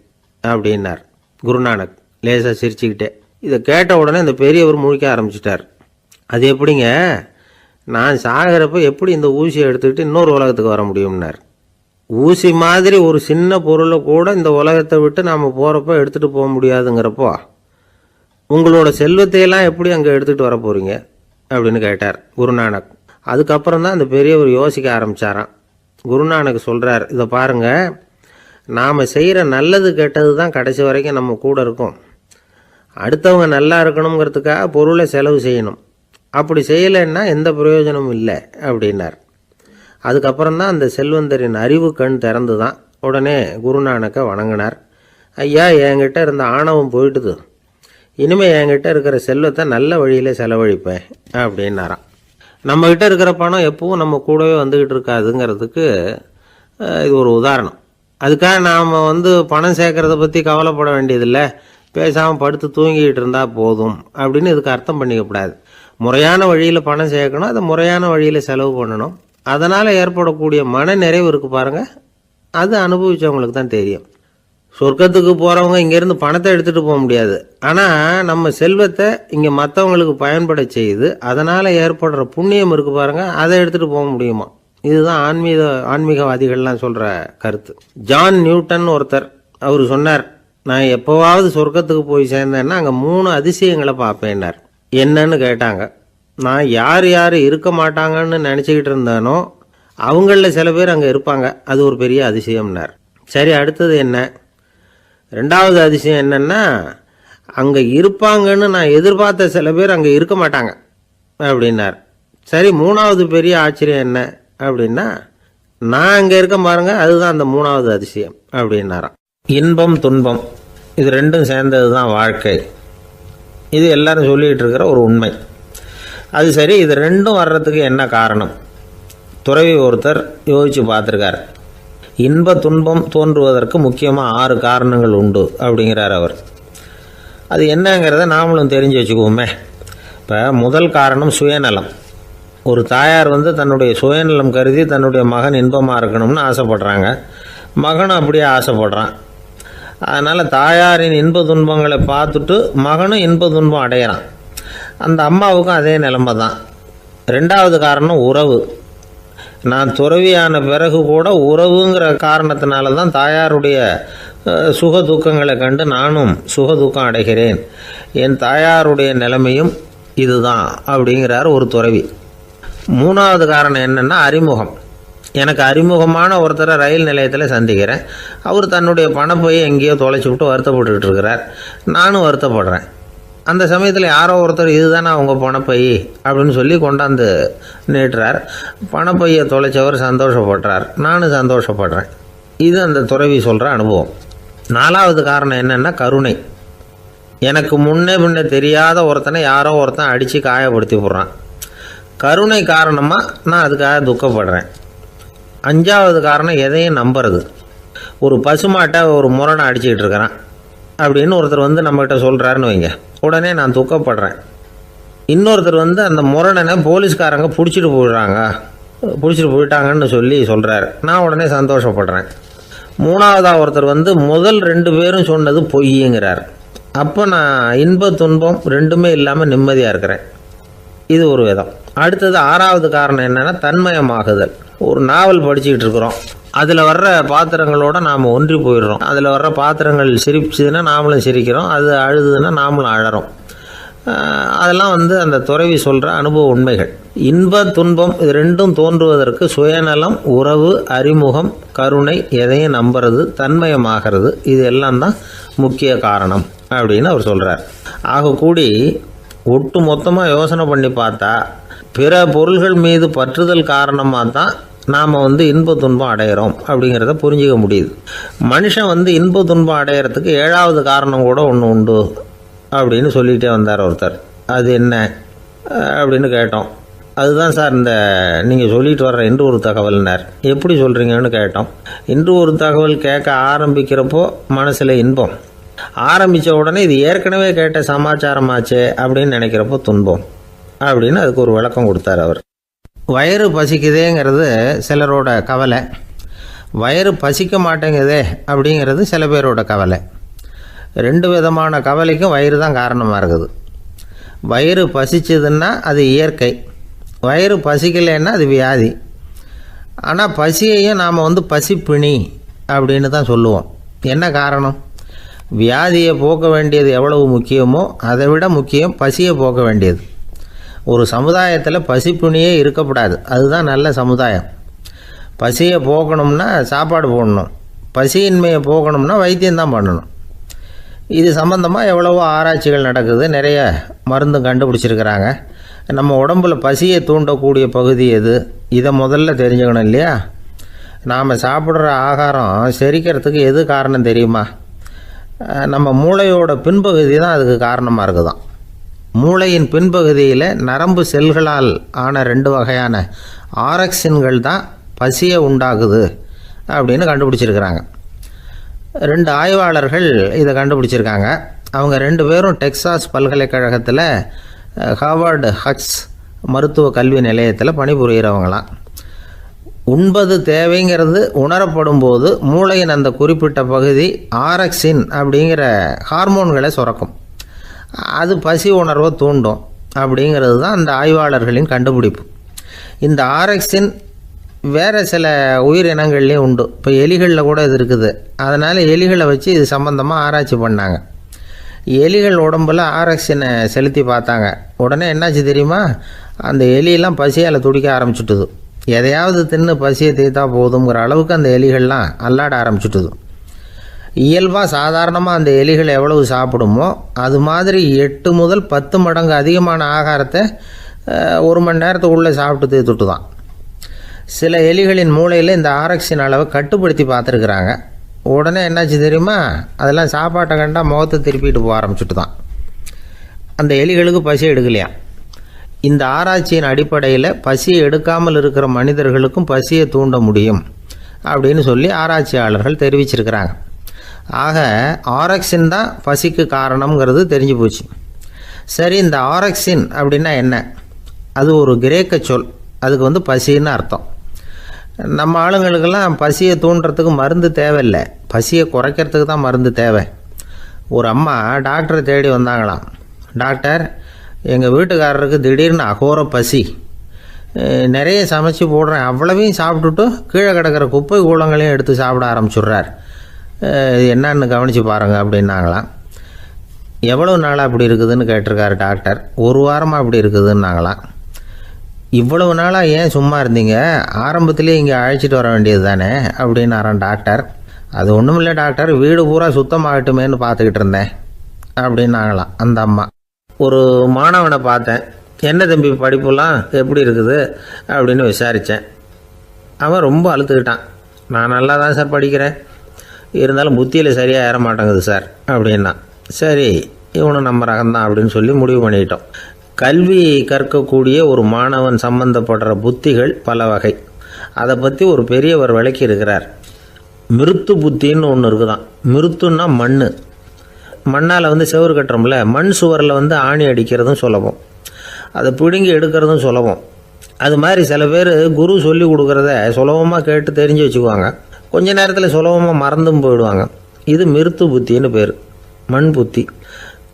அப்படின்னார் குருநானக் லேசாக சிரிச்சுக்கிட்டே. இதை கேட்ட உடனே இந்த பெரியவர் முழிக்க ஆரம்பிச்சிட்டார். அது எப்படிங்க, நான் சாகிறப்ப எப்படி இந்த ஊசியை எடுத்துக்கிட்டு இன்னொரு உலகத்துக்கு வர முடியும்னார். ஊசி மாதிரி ஒரு சின்ன பொருளை கூட இந்த உலகத்தை விட்டு நாம் போகிறப்ப எடுத்துகிட்டு போக முடியாதுங்கிறப்போ உங்களோட செல்வத்தையெல்லாம் எப்படி அங்கே எடுத்துகிட்டு வர போகிறீங்க அப்படின்னு கேட்டார் குருநானக். அதுக்கப்புறம் தான் அந்த பெரியவர் யோசிக்க ஆரம்பித்தாராம். குருநானக் சொல்கிறார், இதை பாருங்கள், நாம் செய்கிற நல்லது கெட்டது தான் கடைசி வரைக்கும் நம்ம கூட இருக்கும். அடுத்தவங்க நல்லா இருக்கணுங்கிறதுக்காக பொருளை செலவு செய்யணும், அப்படி செய்யலைன்னா எந்த பிரயோஜனமும் இல்லை அப்படின்னார். அதுக்கப்புறம் தான் அந்த செல்வந்தரின் அறிவு கண் திறந்து தான். உடனே குருநானக்கை வணங்கினார். ஐயா, என்கிட்ட இருந்த ஆணவம் போயிட்டுது, இனிமேல் என்கிட்ட இருக்கிற செல்வத்தை நல்ல வழியில் செலவழிப்பேன் அப்படின்னாராம். நம்மக்கிட்ட இருக்கிற பணம் எப்பவும் நம்ம கூடவே வந்துக்கிட்டு இருக்காதுங்கிறதுக்கு இது ஒரு உதாரணம். அதுக்காக நாம் பணம் சேர்க்கறத பற்றி கவலைப்பட வேண்டியதில்லை, பேசாமல் படுத்து தூங்கிக்கிட்டு இருந்தால் போதும் அப்படின்னு இதுக்கு அர்த்தம் பண்ணிக்கப்படாது. முறையான வழியில் பணம் சேர்க்கணும், அதை முறையான வழியில் செலவு பண்ணணும். அதனால் ஏற்படக்கூடிய மன நிறைவு இருக்குது பாருங்கள், அது அனுபவித்தவங்களுக்கு தான் தெரியும். சொர்க்கத்துக்கு போகிறவங்க இங்கேருந்து பணத்தை எடுத்துகிட்டு போக முடியாது, ஆனால் நம்ம செல்வத்தை இங்கே மற்றவங்களுக்கு பயன்பட செய்து அதனால் ஏற்படுற புண்ணியம் இருக்குது பாருங்கள், அதை எடுத்துகிட்டு போக முடியுமா. இதுதான் ஆன்மீகவாதிகள்லாம் சொல்கிற கருத்து. ஜான் நியூட்டன் ஒருத்தர், அவர் சொன்னார், நான் எப்போவாவது சொர்க்கத்துக்கு போய் சேர்ந்தேன்னா அங்கே 3 அதிசயங்களை பார்ப்பேன்னார். என்னன்னு கேட்டாங்க. நான் யார் யார் இருக்க மாட்டாங்கன்னு நினச்சிக்கிட்டு இருந்தானோ அவங்களில் சில பேர் அங்கே இருப்பாங்க, அது ஒரு பெரிய அதிசயம்னார். சரி, அடுத்தது என்ன? ரெண்டாவது அதிசயம் என்னென்னா, அங்கே இருப்பாங்கன்னு நான் எதிர்பார்த்த சில பேர் அங்கே இருக்க மாட்டாங்க அப்படின்னார். சரி, மூணாவது பெரிய ஆச்சரியம் என்ன அப்படின்னா, நான் அங்கே இருக்க பாருங்க, அதுதான் அந்த மூணாவது அதிசயம் அப்படின்னாராம். இன்பம் துன்பம் இது ரெண்டும் சேர்ந்தது தான் வாழ்க்கை. இது எல்லாரும் சொல்லிகிட்டு இருக்கிற ஒரு உண்மை. அது சரி, இது ரெண்டும் வர்றதுக்கு என்ன காரணம்? துறவி ஒருத்தர் யோசித்து பார்த்துருக்கார். இன்ப துன்பம் தோன்றுவதற்கு முக்கியமாக 6 காரணங்கள் உண்டு அப்படிங்கிறார் அவர். அது என்னங்கிறத நாமளும் தெரிஞ்சு வச்சுக்குவோமே. இப்போ முதல் காரணம் சுயநலம். ஒரு தாயார் தன்னுடைய சுயநலம் கருதி தன்னுடைய மகன் இன்பமாக இருக்கணும்னு ஆசைப்படுறாங்க. மகனும் அப்படியே ஆசைப்படுறான். அதனால் தாயாரின் இன்ப துன்பங்களை பார்த்துட்டு மகனும் இன்ப துன்பம் அடையிறான். அந்த அம்மாவுக்கும் அதே நிலைமை தான். ரெண்டாவது காரணம் உறவு. நான் துறவியான பிறகு கூட உறவுங்கிற காரணத்தினால தான் தாயாருடைய சுக துக்கங்களை கண்டு நானும் சுக துக்கம் அடைகிறேன். என் தாயாருடைய நிலைமையும் இதுதான் அப்படிங்கிறார் ஒரு துறவி. மூணாவது காரணம் என்னென்னா அறிமுகம். எனக்கு அறிமுகமான ஒருத்தரை ரயில் நிலையத்தில் சந்திக்கிறேன். அவர் தன்னுடைய பணப்பையை எங்கேயோ தொலைச்சி விட்டு வருத்தப்பட்டுக்கிட்டு இருக்கிறார். நானும் வருத்தப்படுறேன். அந்த சமயத்தில் யாரோ ஒருத்தர் இதுதானே அவங்க பணப்பை அப்படின்னு சொல்லி கொண்டாந்து நீட்டுறார். பணப்பையை தொலைச்சவர் சந்தோஷப்படுறார், நானும் சந்தோஷப்படுறேன். இது அந்த துறவி சொல்கிற அனுபவம். நாலாவது காரணம் என்னென்னா கருணை. எனக்கு முன்னே தெரியாத ஒருத்தனை யாரோ ஒருத்தன் அடித்து காயப்படுத்தி போடுறான். கருணை காரணமாக நான் அதுக்காக துக்கப்படுறேன். அஞ்சாவது காரணம் எதையும் நம்புறது. ஒரு பசுமாட்டை ஒரு முரணை அடிச்சுக்கிட்டு இருக்கிறான் அப்படின்னு ஒருத்தர் நம்மகிட்ட சொல்கிறாருன்னு வைங்க, உடனே நான் துக்கப்படுறேன். இன்னொருத்தர் அந்த முரணனை போலீஸ்காரங்க பிடிச்சிட்டு போயிட்டாங்கன்னு சொல்கிறாரு, நான் உடனே சந்தோஷப்படுறேன். மூணாவதாக ஒருத்தர் முதல் 2 பேரும் சொன்னது பொய்யுங்கிறார். அப்போ நான் இன்ப துன்பம் ரெண்டுமே இல்லாமல் நிம்மதியாக இருக்கிறேன். இது ஒரு விதம். அடுத்தது 6வது காரணம் என்னென்னா தன்மயமாகுதல். ஒரு நாவல் படிச்சுக்கிட்டு இருக்கிறோம், அதில் வர்ற பாத்திரங்களோட நாம் ஒன்றி போயிடுறோம். அதில் வர்ற பாத்திரங்கள் சிரிச்சுதுன்னா நாமளும் சிரிக்கிறோம், அது அழுதுன்னா நாமளும் அழறோம். அதெல்லாம் அந்த துறவி சொல்கிற அனுபவ உண்மைகள். இன்ப துன்பம் இது ரெண்டும் தோன்றுவதற்கு சுயநலம், உறவு, அறிமுகம், கருணை, எதையும் நம்புறது, தன்மயமாகிறது, இது எல்லாம் தான் முக்கிய காரணம் அப்படின்னு அவர் சொல்கிறார். ஆகக்கூடி ஒட்டு மொத்தமாக யோசனை பண்ணி பார்த்தா பிற பொருள்கள் மீது பற்றுதல் காரணமாக தான் நாம் இன்ப துன்பம் அடையிறோம் அப்படிங்கிறத புரிஞ்சிக்க முடியுது. மனுஷன் இன்ப துன்பம் அடையிறதுக்கு 7வது காரணம் கூட ஒன்று உண்டு அப்படின்னு சொல்லிகிட்டே வந்தார் ஒருத்தர். அது என்ன அப்படின்னு கேட்டோம். அதுதான் சார் இந்த நீங்கள் சொல்லிட்டு வர்ற இன்று ஒரு தகவல்னார். எப்படி சொல்கிறீங்கன்னு கேட்டோம். இன்று ஒரு தகவல் கேட்க ஆரம்பிக்கிறப்போ மனசில் இன்பம், ஆரம்பித்த உடனே இது ஏற்கனவே கேட்ட சமாச்சாரமாச்சே அப்படின்னு நினைக்கிறப்போ துன்பம் அப்படின்னு அதுக்கு ஒரு விளக்கம் கொடுத்தார் அவர். வயிறு பசிக்குதேங்கிறது சிலரோட கவலை, வயிறு பசிக்க மாட்டேங்குதே அப்படிங்கிறது சில பேரோட கவலை. 2 விதமான கவலைக்கும் வயிறு தான் காரணமாக இருக்குது. வயிறு பசிச்சதுன்னா அது இயற்கை, வயிறு பசிக்கலைன்னா அது வியாதி. ஆனால் பசியையும் நாம் பசிப்பிணி அப்படின்னு தான் சொல்லுவோம். என்ன காரணம்? வியாதியை போக்க வேண்டியது எவ்வளவு முக்கியமோ அதை விட முக்கியம் பசியை போக்க வேண்டியது. ஒரு சமுதாயத்தில் பசிப்பிணியே இருக்கக்கூடாது, அதுதான் நல்ல சமுதாயம். பசியை போக்கணும்னா சாப்பாடு போடணும், பசியின்மையை போக்கணும்னா வைத்தியம்தான் பண்ணணும். இது சம்பந்தமாக எவ்வளவோ ஆராய்ச்சிகள் நடக்குது, நிறைய மருந்து கண்டுபிடிச்சிருக்கிறாங்க. நம்ம உடம்பில் பசியை தூண்டக்கூடிய பகுதி எது, இதை முதல்ல தெரிஞ்சுக்கணும் இல்லையா? நாம் சாப்பிட்ற ஆகாரம் செரிக்கிறதுக்கு எது காரணம் தெரியுமா? நம்ம மூளையோட பின்பகுதி தான் அதுக்கு காரணமாக இருக்குதாம். மூளையின் பின்பகுதியில் நரம்பு செல்களால் ஆன 2 வகையான ஆரக்சின்கள் தான் பசியை உண்டாக்குது அப்படின்னு கண்டுபிடிச்சிருக்கிறாங்க. 2 ஆய்வாளர்கள் இதை கண்டுபிடிச்சிருக்காங்க. அவங்க 2 பேரும் டெக்சாஸ் பல்கலைக்கழகத்தில் ஹார்வர்டு ஹக்ஸ் மருத்துவ கல்வி நிலையத்தில் பணிபுரிகிறவங்களாம். உண்பது தேவைங்கிறது உணரப்படும் போது மூளையின் அந்த குறிப்பிட்ட பகுதி ஆரக்சின் அப்படிங்கிற ஹார்மோன்களை சுரக்கும். அது பசி உணர்வை தூண்டும் அப்படிங்கிறது தான் அந்த ஆய்வாளர்களின் கண்டுபிடிப்பு. இந்த ஆரக்சின் வேறு சில உயிரினங்கள்லேயும் உண்டு. இப்போ எலிகளில் கூட இது இருக்குது. அதனால் எலிகளை வச்சு இது சம்மந்தமாக ஆராய்ச்சி பண்ணாங்க. எலிகள் உடம்பில் ஆரக்சினை செலுத்தி பார்த்தாங்க. உடனே என்னாச்சு தெரியுமா? அந்த எலியெல்லாம் பசியால் துடிக்க ஆரம்பிச்சுட்டுது. எதையாவது தின்னு பசியை தீர்த்தா போதுங்கிற அளவுக்கு அந்த எலிகள்லாம் அல்லாட ஆரம்பிச்சுட்டுது. இயல்பாக சாதாரணமாக அந்த எலிகள் எவ்வளவு சாப்பிடுமோ அது மாதிரி 8 முதல் 10 மடங்கு அதிகமான ஆகாரத்தை 1 மணி நேரத்துக்குள்ளே சாப்பிட்டு தீர்த்துட்டு தான். சில எலிகளின் மூளையில் இந்த ஆரக்சின் அளவை கட்டுப்படுத்தி பார்த்துருக்குறாங்க. உடனே என்னாச்சு தெரியுமா, அதெல்லாம் சாப்பாட்டை கண்டால் முகத்தை திருப்பிட்டு போக ஆரம்பிச்சுட்டு தான். அந்த எலிகளுக்கு பசி எடுக்கலையாம். இந்த ஆராய்ச்சியின் அடிப்படையில் பசியை எடுக்காமல் இருக்கிற மனிதர்களுக்கும் பசியை தூண்ட முடியும் அப்படின்னு சொல்லி ஆராய்ச்சியாளர்கள் தெரிவிச்சிருக்கிறாங்க. ஆக ஆரக்சின் தான் பசிக்கு காரணம்ங்கிறது தெரிஞ்சு போச்சு. சரி, இந்த ஆரக்சின் அப்படின்னா என்ன? அது ஒரு கிரேக்க சொல். அதுக்கு பசின்னு அர்த்தம். நம்ம ஆளுங்களுக்கெல்லாம் பசியை தூண்டுறதுக்கு மருந்து தேவையில்லை, பசியை குறைக்கிறதுக்கு தான் மருந்து தேவை. ஒரு அம்மா டாக்டரை தேடி வந்தாங்களாம். டாக்டர், எங்கள் வீட்டுக்காரருக்கு திடீர்னு அகோர பசி, நிறைய சமைச்சு போடுறேன், அவ்வளவையும் சாப்பிட்டுட்டு கீழே கிடக்கிற குப்பை கூலங்களையும் எடுத்து சாப்பிட ஆரம்பிச்சுட்றார், என்னன்னு கவனித்து பாருங்கள் அப்படின்னாங்களாம். எவ்வளோ நாளாக அப்படி இருக்குதுன்னு கேட்டிருக்காரு டாக்டர். 1 வாரமாக அப்படி இருக்குதுன்னாங்களாம். இவ்வளவு நாளாக ஏன் சும்மா இருந்தீங்க, ஆரம்பத்திலே இங்கே அழைச்சிட்டு வர வேண்டியது தானே அப்படின்னாரான் டாக்டர். அது ஒன்றும் இல்லை டாக்டர், வீடு பூரா சுத்தமாகட்டுமேன்னு பார்த்துக்கிட்டு இருந்தேன் அப்படின்னாங்களாம் அந்த அம்மா. ஒரு மாணவனை பார்த்தேன். என்ன தம்பி படிப்புலாம் எப்படி இருக்குது அப்படின்னு விசாரித்தேன். அவன் ரொம்ப அழுத்துக்கிட்டான். நான் நல்லா தான் சார் படிக்கிறேன், இருந்தாலும் புத்தியில் சரியாக ஏற மாட்டேங்குது சார் அப்படின்னா. சரி, இவனும் நம்ம ரகம்தான் அப்படின்னு சொல்லி முடிவு பண்ணிக்கிட்டோம். கல்வி கற்கக்கூடிய ஒரு மாணவன் சம்பந்தப்படுற புத்திகள் பல வகை. அதை பற்றி ஒரு பெரியவர் விளக்கி இருக்கிறார். மிருத்து புத்தின்னு ஒன்று இருக்குதான். மிருத்துன்னா மண். மண்ணால் செவுறு கட்டுறோம்ல, மண் சுவரில் ஆணி அடிக்கிறதும் சுலபம், அதை பிடுங்கி எடுக்கிறதும் சுலபம். அது மாதிரி சில பேர் குரு சொல்லி கொடுக்குறத சுலபமாக கேட்டு தெரிஞ்சு வச்சுக்குவாங்க, கொஞ்ச நேரத்தில் சுலபமாக மறந்தும் போயிடுவாங்க. இது மிருத்து புத்தின்னு பேர், மண் புத்தி.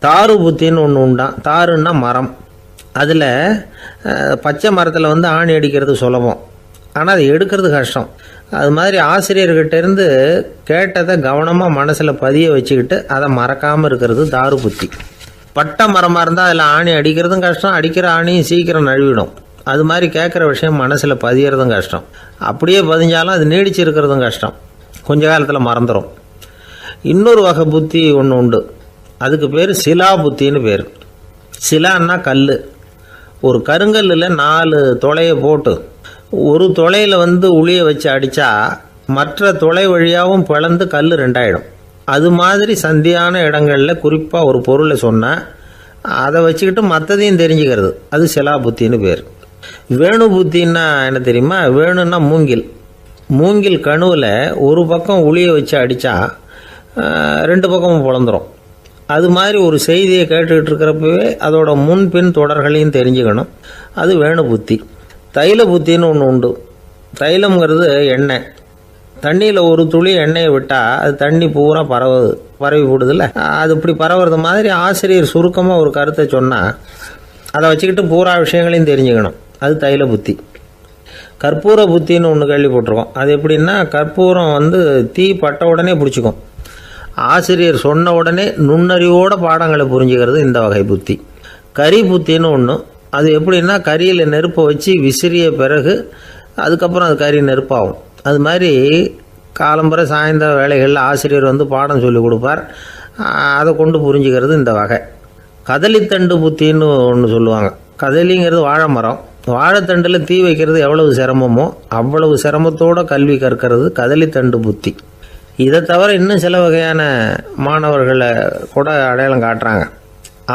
தாரு புத்தின்னு ஒன்று உண்டான். தாருன்னா மரம். அதில் பச்சை மரத்தில் ஆணி அடிக்கிறது சுலபம், ஆனால் அதை எடுக்கிறது கஷ்டம். அது மாதிரி ஆசிரியர்கிட்டேருந்து கேட்டதை கவனமாக மனசில் பதிய வச்சுக்கிட்டு அதை மறக்காமல் இருக்கிறது தாரு புத்தி. பட்டை மரமாக இருந்தால் அதில் ஆணி அடிக்கிறதும் கஷ்டம், அடிக்கிற ஆணியும் சீக்கிரம் நழுவிடும். அது மாதிரி கேட்குற விஷயம் மனசில் பதியறதும் கஷ்டம். அப்படியே பதிஞ்சாலும் அது நீடிச்சு இருக்கிறதும் கஷ்டம், கொஞ்ச காலத்தில் மறந்துடும். இன்னொரு வகை புத்தி ஒன்று உண்டு, அதுக்கு பேர் சிலா புத்தின்னு பேர். சிலான்னா கல். ஒரு கருங்கல்லில் 4 துளையை போட்டு ஒரு துளையில் உளியை வச்சு அடித்தா மற்ற துளை வழியாகவும் பிளந்து கல் 2ஆயிடும். அது மாதிரி சந்தியான இடங்களில் குறிப்பாக ஒரு பொருளை சொன்னால் அதை வச்சுக்கிட்டு மற்றதையும் தெரிஞ்சுக்கிறது, அது சிலா புத்தின்னு பேர். வேணு புத்தின்னா என்ன தெரியுமா? வேணுன்னா மூங்கில். மூங்கில் கணுவில் ஒரு பக்கம் உளியை வச்சு அடித்தா 2 பக்கமும் பிளந்துடும். அது மாதிரி ஒரு செய்தியை கேட்டுக்கிட்டு இருக்கிறப்பவே அதோட முன்பின் தொடர்களையும் தெரிஞ்சுக்கணும், அது வேணு புத்தி. தைல புத்தின்னு ஒன்று உண்டு. தைலம்ங்கிறது எண்ணெய். தண்ணியில் ஒரு துளி எண்ணெயை விட்டால் அது தண்ணி பூரா பரவி போடுதில்ல, அது இப்படி பரவுறது மாதிரி ஆசிரியர் சுருக்கமாக ஒரு கருத்தை சொன்னால் அதை வச்சுக்கிட்டு பூரா விஷயங்களையும் தெரிஞ்சுக்கணும், அது தைல புத்தி. கற்பூர புத்தின்னு ஒன்று கேள்விப்பட்டிருக்கோம். அது எப்படின்னா, கற்பூரம் தீ பட்ட உடனே பிடிச்சிக்கும். ஆசிரியர் சொன்ன உடனே நுண்ணறிவோட பாடங்களை புரிஞ்சுக்கிறது இந்த வகை புத்தி. கரி புத்தின்னு ஒன்று. அது எப்படின்னா, கரியில் நெருப்பை வச்சு விசிறிய பிறகு அதுக்கப்புறம் அது கறி நெருப்பாகும். அது மாதிரி காலம்பரை சாயந்தர வேலைகளில் ஆசிரியர் பாடம் சொல்லி கொடுப்பார், அதை கொண்டு புரிஞ்சுக்கிறது இந்த வகை. கதலித்தண்டு புத்தின்னு ஒன்று சொல்லுவாங்க. கதலிங்கிறது வாழை மரம். வாழைத்தண்டில் தீ வைக்கிறது எவ்வளவு சிரமமோ அவ்வளவு சிரமத்தோடு கல்வி கற்கிறது கதலித்தண்டு புத்தி. இதை தவிர இன்னும் சில வகையான மாணவர்களை கூட அடையாளம் காட்டுறாங்க.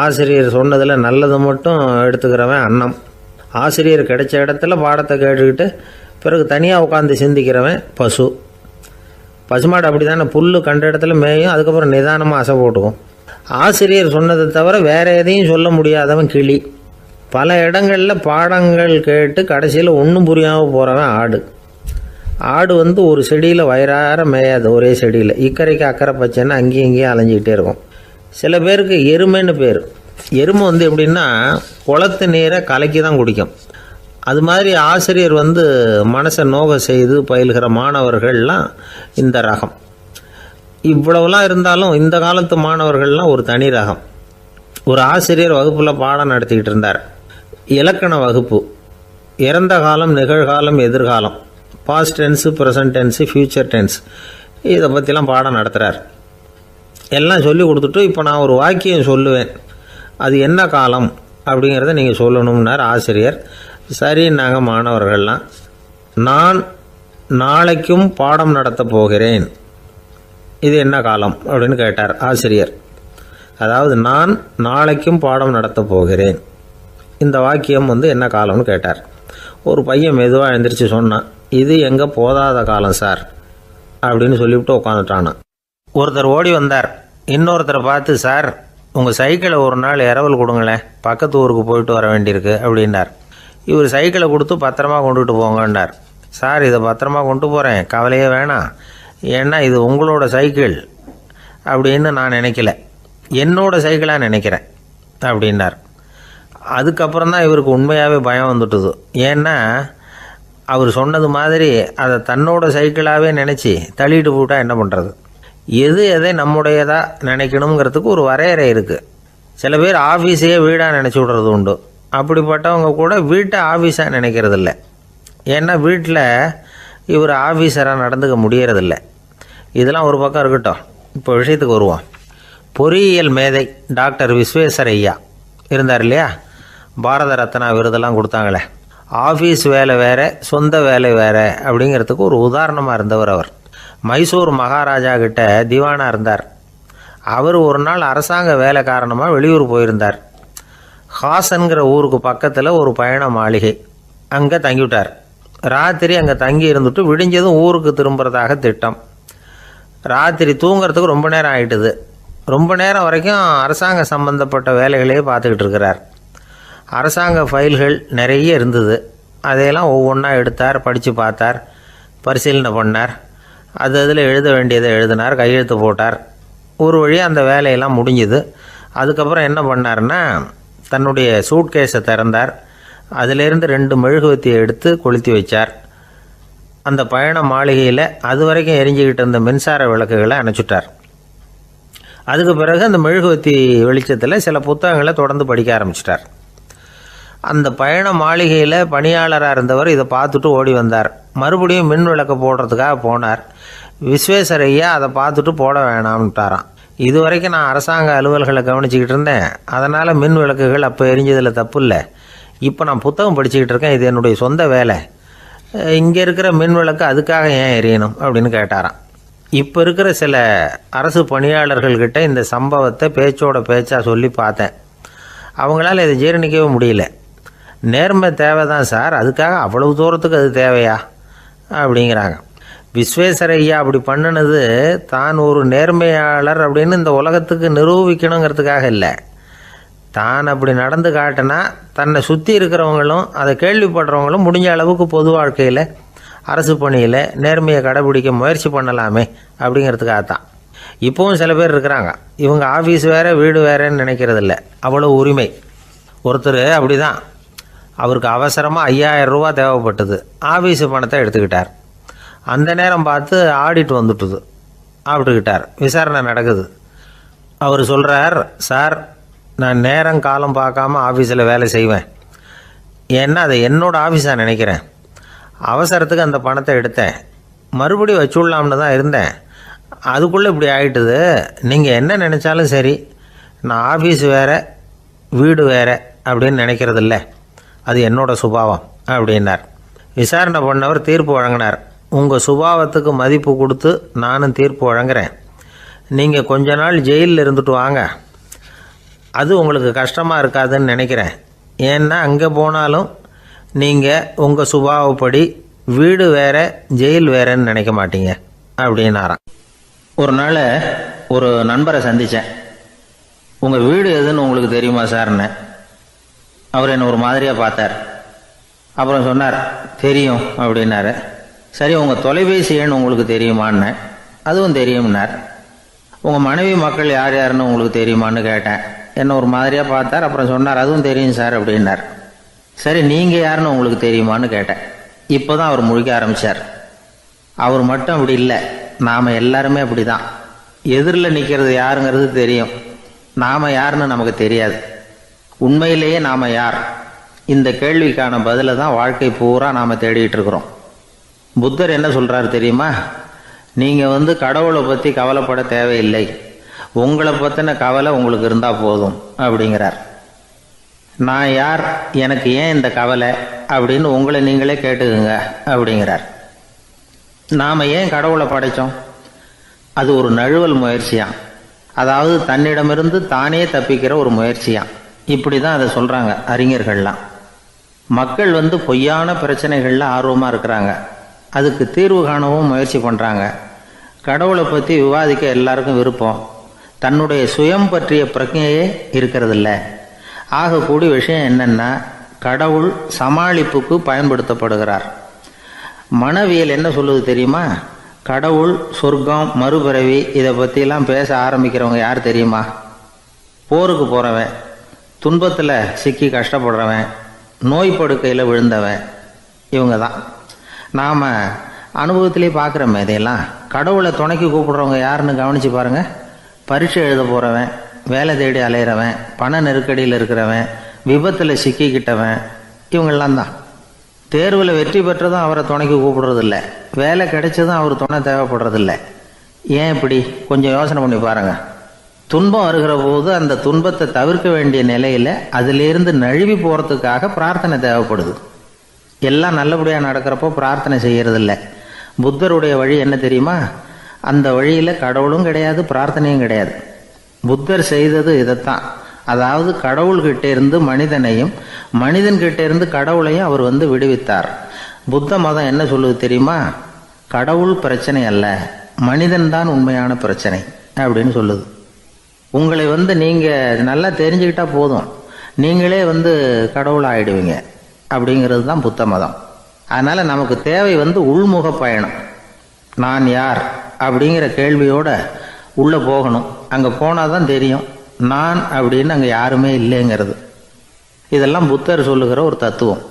ஆசிரியர் சொன்னதில் நல்லதை மட்டும் எடுத்துக்கிறவன் அன்னம். ஆசிரியர் கிடைச்ச இடத்துல பாடத்தை கேட்டுக்கிட்டு பிறகு தனியாக உட்காந்து சிந்திக்கிறவன் பசு. பசுமாடு அப்படி தானே, புல் கண்ட இடத்துல மேயும், அதுக்கப்புறம் நிதானமாக அசை போட்டுக்கும். ஆசிரியர் சொன்னதை தவிர வேறு எதையும் சொல்ல முடியாதவன் கிளி. பல இடங்களில் பாடங்கள் கேட்டு கடைசியில் ஒன்றும் புரியாமல் போகிறவன் ஆடு. ஆடு ஒரு செடியில் வயிறார மேயாது, ஒரே செடியில். இக்கரைக்கு அக்கறை பச்சைன்னா அங்கேயும் இங்கேயும் அலைஞ்சிக்கிட்டே இருக்கும். சில பேருக்கு எருமைன்னு பேர். எருமை எப்படின்னா குளத்து நீரை கலக்கி தான் குடிக்கும். அது மாதிரி ஆசிரியர் மனசை நோக செய்து பயில்கிற மாணவர்கள்லாம் இந்த ரகம். இவ்வளவுலாம் இருந்தாலும் இந்த காலத்து மாணவர்கள்லாம் ஒரு தனி ரகம். ஒரு ஆசிரியர் வகுப்பில் பாடம் நடத்திக்கிட்டு இருந்தார். இலக்கண வகுப்பு. இறந்த காலம், நிகழ்காலம், எதிர்காலம், past tense, present tense, future tense, இதை பற்றிலாம் பாடம் நடத்துகிறார். எல்லாம் சொல்லி கொடுத்துட்டு இப்போ நான் ஒரு வாக்கியம் சொல்லுவேன், அது என்ன காலம் அப்படிங்கிறத நீங்கள் சொல்லணும்னார் ஆசிரியர். சரின்னாங்க மாணவர்கள்லாம். நான் நாளைக்கும் பாடம் நடத்தப் போகிறேன், இது என்ன காலம் அப்படின்னு கேட்டார் ஆசிரியர். அதாவது நான் நாளைக்கும் பாடம் நடத்தப் போகிறேன், இந்த வாக்கியம் என்ன காலம்னு கேட்டார். ஒரு பையன் மெதுவாக எழுந்திரிச்சு சொன்னான், இது எங்கே போதாத காலம் சார் அப்படின்னு சொல்லிவிட்டு உட்காந்துட்டானான். ஒருத்தர் ஓடி வந்தார், இன்னொருத்தரை பார்த்து, சார் உங்கள் சைக்கிளை ஒரு நாள் இரவல் கொடுங்களேன், பக்கத்து ஊருக்கு போயிட்டு வர வேண்டியிருக்கு அப்படின்னார். இவர் சைக்கிளை கொடுத்து பத்திரமா கொண்டுகிட்டு போங்கன்னார். சார் இதை பத்திரமா கொண்டு போகிறேன், கவலையே வேணாம், ஏன்னா இது உங்களோட சைக்கிள் அப்படின்னு நான் நினைக்கல, என்னோட சைக்கிளாக நினைக்கிறேன் அப்படின்னார். அதுக்கப்புறம் தான் இவருக்கு உண்மையாகவே பயம் வந்துட்டுது. ஏன்னா அவர் சொன்னது மாதிரி அதை தன்னோட சைக்கிளாகவே நினச்சி தள்ளிட்டு போட்டால் என்ன பண்ணுறது? எது எதை நம்முடையதாக நினைக்கணுங்கிறதுக்கு ஒரு வரையறை இருக்குது. சில பேர் ஆஃபீஸையே வீடாக நினச்சி விடுறது உண்டு. அப்படிப்பட்டவங்க கூட வீட்டை ஆஃபீஸாக நினைக்கிறதில்ல. ஏன்னா வீட்டில் இவர் ஆஃபீஸராக நடந்துக்க முடியறதில்ல. இதெல்லாம் ஒரு பக்கம் இருக்கட்டும், இப்போ விஷயத்துக்கு வருவோம். பொறியியல் மேதை டாக்டர் விஸ்வேஸ்வரய்யா இருந்தார் இல்லையா, பாரத ரத்னா விருதெல்லாம் கொடுத்தாங்களே. ஆஃபீஸ் வேலை வேறு, சொந்த வேலை வேறு அப்படிங்கிறதுக்கு ஒரு உதாரணமாக இருந்தவர் அவர். மைசூர் மகாராஜா கிட்ட திவானாக இருந்தார். அவர் ஒரு நாள் அரசாங்க வேலை காரணமாக வெளியூர் போயிருந்தார். ஹாசன்கிற ஊருக்கு பக்கத்தில் ஒரு பயண மாளிகை, அங்கே தங்கிவிட்டார். ராத்திரி அங்கே தங்கி இருந்துட்டு விடிஞ்சதும் ஊருக்கு திரும்புறதாக திட்டம். ராத்திரி தூங்கிறதுக்கு ரொம்ப நேரம் ஆகிட்டுது. ரொம்ப நேரம் வரைக்கும் அரசாங்க சம்பந்தப்பட்ட வேலைகளையே பார்த்துக்கிட்டு இருக்கிறார். அரசாங்க ஃபைல்கள் நிறைய இருந்தது. அதையெல்லாம் ஒவ்வொன்றா எடுத்தார், படித்து பார்த்தார், பரிசீலனை பண்ணார். அதில் எழுத வேண்டியதை எழுதினார், கையெழுத்து போட்டார். ஒரு வழியாக அந்த வேலையெல்லாம் முடிஞ்சுது. அதுக்கப்புறம் என்ன பண்ணார்னா, தன்னுடைய சூட்கேஸை திறந்தார். அதிலேருந்து 2 மெழுகுவத்தியை எடுத்து கொளுத்தி வச்சார். அந்த பயண மாளிகையில் அது வரைக்கும் எரிஞ்சிக்கிட்டு இருந்த மின்சார விளக்குகளை அணைச்சிட்டார். அதுக்கு பிறகு அந்த மெழுகுவத்தி வெளிச்சத்தில் சில புத்தகங்களை தொடர்ந்து படிக்க ஆரம்பிச்சிட்டார். அந்த பயண மாளிகையில் பணியாளராக இருந்தவர் இதை பார்த்துட்டு ஓடி வந்தார். மறுபடியும் மின் விளக்கு போடுறதுக்காக போனார். விஸ்வேஸ்வரய்யா அதை பார்த்துட்டு போட வேணாம்ட்டாராம். இது வரைக்கும் நான் அரசாங்க அலுவல்களை கவனிச்சிக்கிட்டு இருந்தேன், அதனால் மின் விளக்குகள் அப்போ எரிஞ்சதில் தப்பு இல்லை. இப்போ நான் புத்தகம் படிச்சுக்கிட்டு இருக்கேன், இது என்னுடைய சொந்த வேலை, இங்கே இருக்கிற மின் விளக்கு அதுக்காக ஏன் எரியணும் அப்படின்னு கேட்டாராம். இப்போ இருக்கிற சில அரசு பணியாளர்கள்கிட்ட இந்த சம்பவத்தை பேச்சோட பேச்சாக சொல்லி பார்த்தேன். அவங்களால இதை ஜீரணிக்கவே முடியல. நேர்மை தேவை தான் சார், அதுக்காக அவ்வளவு தூரத்துக்கு அது தேவையா அப்படிங்கிறாங்க. விஸ்வேஸ்வரய்யா அப்படி பண்ணினது தான் ஒரு நேர்மையாளர் அப்படின்னு இந்த உலகத்துக்கு நிரூபிக்கணுங்கிறதுக்காக இல்லை. தான் அப்படி நடந்து காட்டினா தன்னை சுற்றி இருக்கிறவங்களும் அதை கேள்விப்படுறவங்களும் முடிஞ்ச அளவுக்கு பொது வாழ்க்கையில் அரசு பணியில் நேர்மையை கடைபிடிக்க முயற்சி பண்ணலாமே அப்படிங்கிறதுக்காகத்தான். இப்போவும் சில பேர் இருக்கிறாங்க, இவங்க ஆஃபீஸ் வேறு வீடு வேறேன்னு நினைக்கிறதில்ல, அவ்வளோ உரிமை. ஒருத்தர் அப்படி தான், அவருக்கு அவசரமாக 5000 ரூபா தேவைப்பட்டது. ஆஃபீஸு பணத்தை எடுத்துக்கிட்டார். அந்த நேரம் பார்த்து ஆடிட் வந்துட்டுது, ஆப்பிட்டுக்கிட்டார். விசாரணை நடக்குது. அவர் சொல்கிறார், சார் நான் நேரம் காலம் பார்க்காம ஆஃபீஸில் வேலை செய்வேன், ஏன்னா அதை என்னோடய ஆஃபீஸாக நினைக்கிறேன். அவசரத்துக்கு அந்த பணத்தை எடுத்தேன், மறுபடியும் வச்சுடலாம்னு தான் இருந்தேன், அதுக்குள்ளே இப்படி ஆகிட்டுது. நீங்கள் என்ன நினச்சாலும் சரி, நான் ஆஃபீஸ் வேறு வீடு வேறு அப்படின்னு நினைக்கிறதில்ல, அது என்னோடய சுபாவம் அப்படின்னார். விசாரணை பண்ணவர் தீர்ப்பு வழங்கினார். உங்கள் சுபாவத்துக்கு மதிப்பு கொடுத்து நானும் தீர்ப்பு வழங்குறேன். நீங்கள் கொஞ்ச நாள் ஜெயிலில் இருந்துட்டு வாங்க, அது உங்களுக்கு கஷ்டமாக இருக்காதுன்னு நினைக்கிறேன். ஏன்னா அங்கே போனாலும் நீங்கள் உங்கள் சுபாவப்படி வீடு வேற ஜெயில் வேறன்னு நினைக்க மாட்டீங்க அப்படின்னாராம். ஒரு நாள் ஒரு நண்பரை சந்தித்தேன். உங்கள் வீடு எதுன்னு உங்களுக்கு தெரியுமா சார்ன்னு. அவர் என்னை ஒரு மாதிரியாக பார்த்தார். அப்புறம் சொன்னார், தெரியும் அப்படின்னாரு. சரி, உங்கள் தொலைபேசி எண் உங்களுக்கு தெரியுமான்னு. அதுவும் தெரியும்னார். உங்கள் மனைவி மக்கள் யார் யாருன்னு உங்களுக்கு தெரியுமான்னு கேட்டேன். என்னை ஒரு மாதிரியாக பார்த்தார். அப்புறம் சொன்னார், அதுவும் தெரியும் சார் அப்படின்னார். சரி, நீங்கள் யாருன்னு உங்களுக்கு தெரியுமான்னு கேட்டேன். இப்போ தான் அவர் முழிக்க ஆரம்பித்தார். அவர் மட்டும் அப்படி இல்லை, நாம் எல்லாருமே அப்படி தான். எதிரில் நிற்கிறது யாருங்கிறது தெரியும், நாம் யாருன்னு நமக்கு தெரியாது. உண்மையிலேயே நாம் யார்? இந்த கேள்விக்கான பதிலை தான் வாழ்க்கை பூரா நாம் தேடிட்டு இருக்கிறோம். புத்தர் என்ன சொல்கிறார் தெரியுமா? நீங்கள் கடவுளை பற்றி கவலைப்பட தேவையில்லை, உங்களை பற்றின கவலை உங்களுக்கு இருந்தால் போதும் அப்படிங்கிறார். நான் யார், எனக்கு ஏன் இந்த கவலை அப்படின்னு உங்களை நீங்களே கேட்டுக்குங்க அப்படிங்கிறார். நாம் ஏன் கடவுளை படைத்தோம்? அது ஒரு நழுவல் முயற்சியாம். அதாவது தன்னிடமிருந்து தானே தப்பிக்கிற ஒரு முயற்சியாம். இப்படி தான் அதை சொல்கிறாங்க அறிஞர்கள்லாம். மக்கள் பொய்யான பிரச்சனைகளில் ஆர்வமாக இருக்கிறாங்க. அதுக்கு தீர்வு காணவும் முயற்சி பண்ணுறாங்க. கடவுளை பற்றி விவாதிக்க எல்லாருக்கும் விருப்பம். தன்னுடைய சுயம் பற்றிய பிரஜையே இருக்கிறதில்ல. ஆகக்கூடிய விஷயம் என்னென்னா, கடவுள் சமாளிப்புக்கு பயன்படுத்தப்படுகிறார். மனவியல் என்ன சொல்லுது தெரியுமா? கடவுள், சொர்க்கம், மறுபிறவி இதை பற்றிலாம் பேச ஆரம்பிக்கிறவங்க யார் தெரியுமா? போருக்கு போகிறவன், துன்பத்தில் சிக்கி கஷ்டப்படுறவன், நோய் படுக்கையில் விழுந்தவன், இவங்க தான். நாம் அனுபவத்திலே பார்க்குறோமே இதையெல்லாம். கடவுளை துணைக்கு கூப்பிடுறவங்க யாருன்னு கவனித்து பாருங்கள். பரீட்சை எழுத போகிறவன், வேலை தேடி அலையிறவன், பண நெருக்கடியில் இருக்கிறவன், விபத்தில் சிக்கிக்கிட்டவன், இவங்கெல்லாம் தான். தேர்வில் வெற்றி பெற்றதும் அவரை துணைக்கு கூப்பிடுறதில்ல, வேலை கிடைச்சதும் அவர் துணை தேவைப்படுறதில்ல. ஏன் இப்படி? கொஞ்சம் யோசனை பண்ணி பாருங்கள். துன்பம் வருகிற போது அந்த துன்பத்தை தவிர்க்க வேண்டிய நிலையில் அதிலிருந்து நழுவி போகிறதுக்காக பிரார்த்தனை தேவைப்படுது. எல்லாம் நல்லபடியாக நடக்கிறப்போ பிரார்த்தனை செய்கிறதில்ல. புத்தருடைய வழி என்ன தெரியுமா? அந்த வழியில் கடவுளும் கிடையாது, பிரார்த்தனையும் கிடையாது. புத்தர் செய்தது இதைத்தான். அதாவது கடவுள்கிட்ட இருந்து மனிதனையும், மனிதன்கிட்ட இருந்து கடவுளையும் அவர் விடுவித்தார். புத்த மதம் என்ன சொல்லுது தெரியுமா? கடவுள் பிரச்சனை அல்ல, மனிதன்தான் உண்மையான பிரச்சனை அப்படின்னு சொல்லுது. உங்களை நீங்கள் நல்லா தெரிஞ்சுக்கிட்டா போதும், நீங்களே கடவுள் ஆகிடுவீங்க அப்படிங்கிறது தான் புத்த மதம். அதனால் நமக்கு தேவை உள்முக பயணம். நான் யார் அப்படிங்கிற கேள்வியோட உள்ளே போகணும். அங்கே போனால் தான் தெரியும் நான் அப்படின்னு அங்கே யாருமே இல்லைங்கிறது. இதெல்லாம் புத்தர் சொல்லுகிற ஒரு தத்துவம்.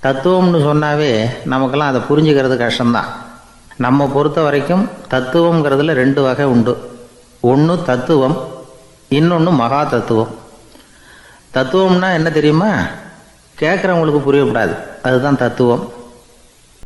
தத்துவம்னு சொன்னாவே நமக்கெல்லாம் அதை புரிஞ்சுக்கிறது கஷ்டம்தான். நம்ம பொறுத்த வரைக்கும் தத்துவங்கிறதுல 2 வகை உண்டு. ஒன்று தத்துவம், இன்னொன்று மகா தத்துவம். தத்துவம்னா என்ன தெரியுமா? கேட்குறவங்களுக்கு புரியக்கூடாது, அதுதான் தத்துவம்.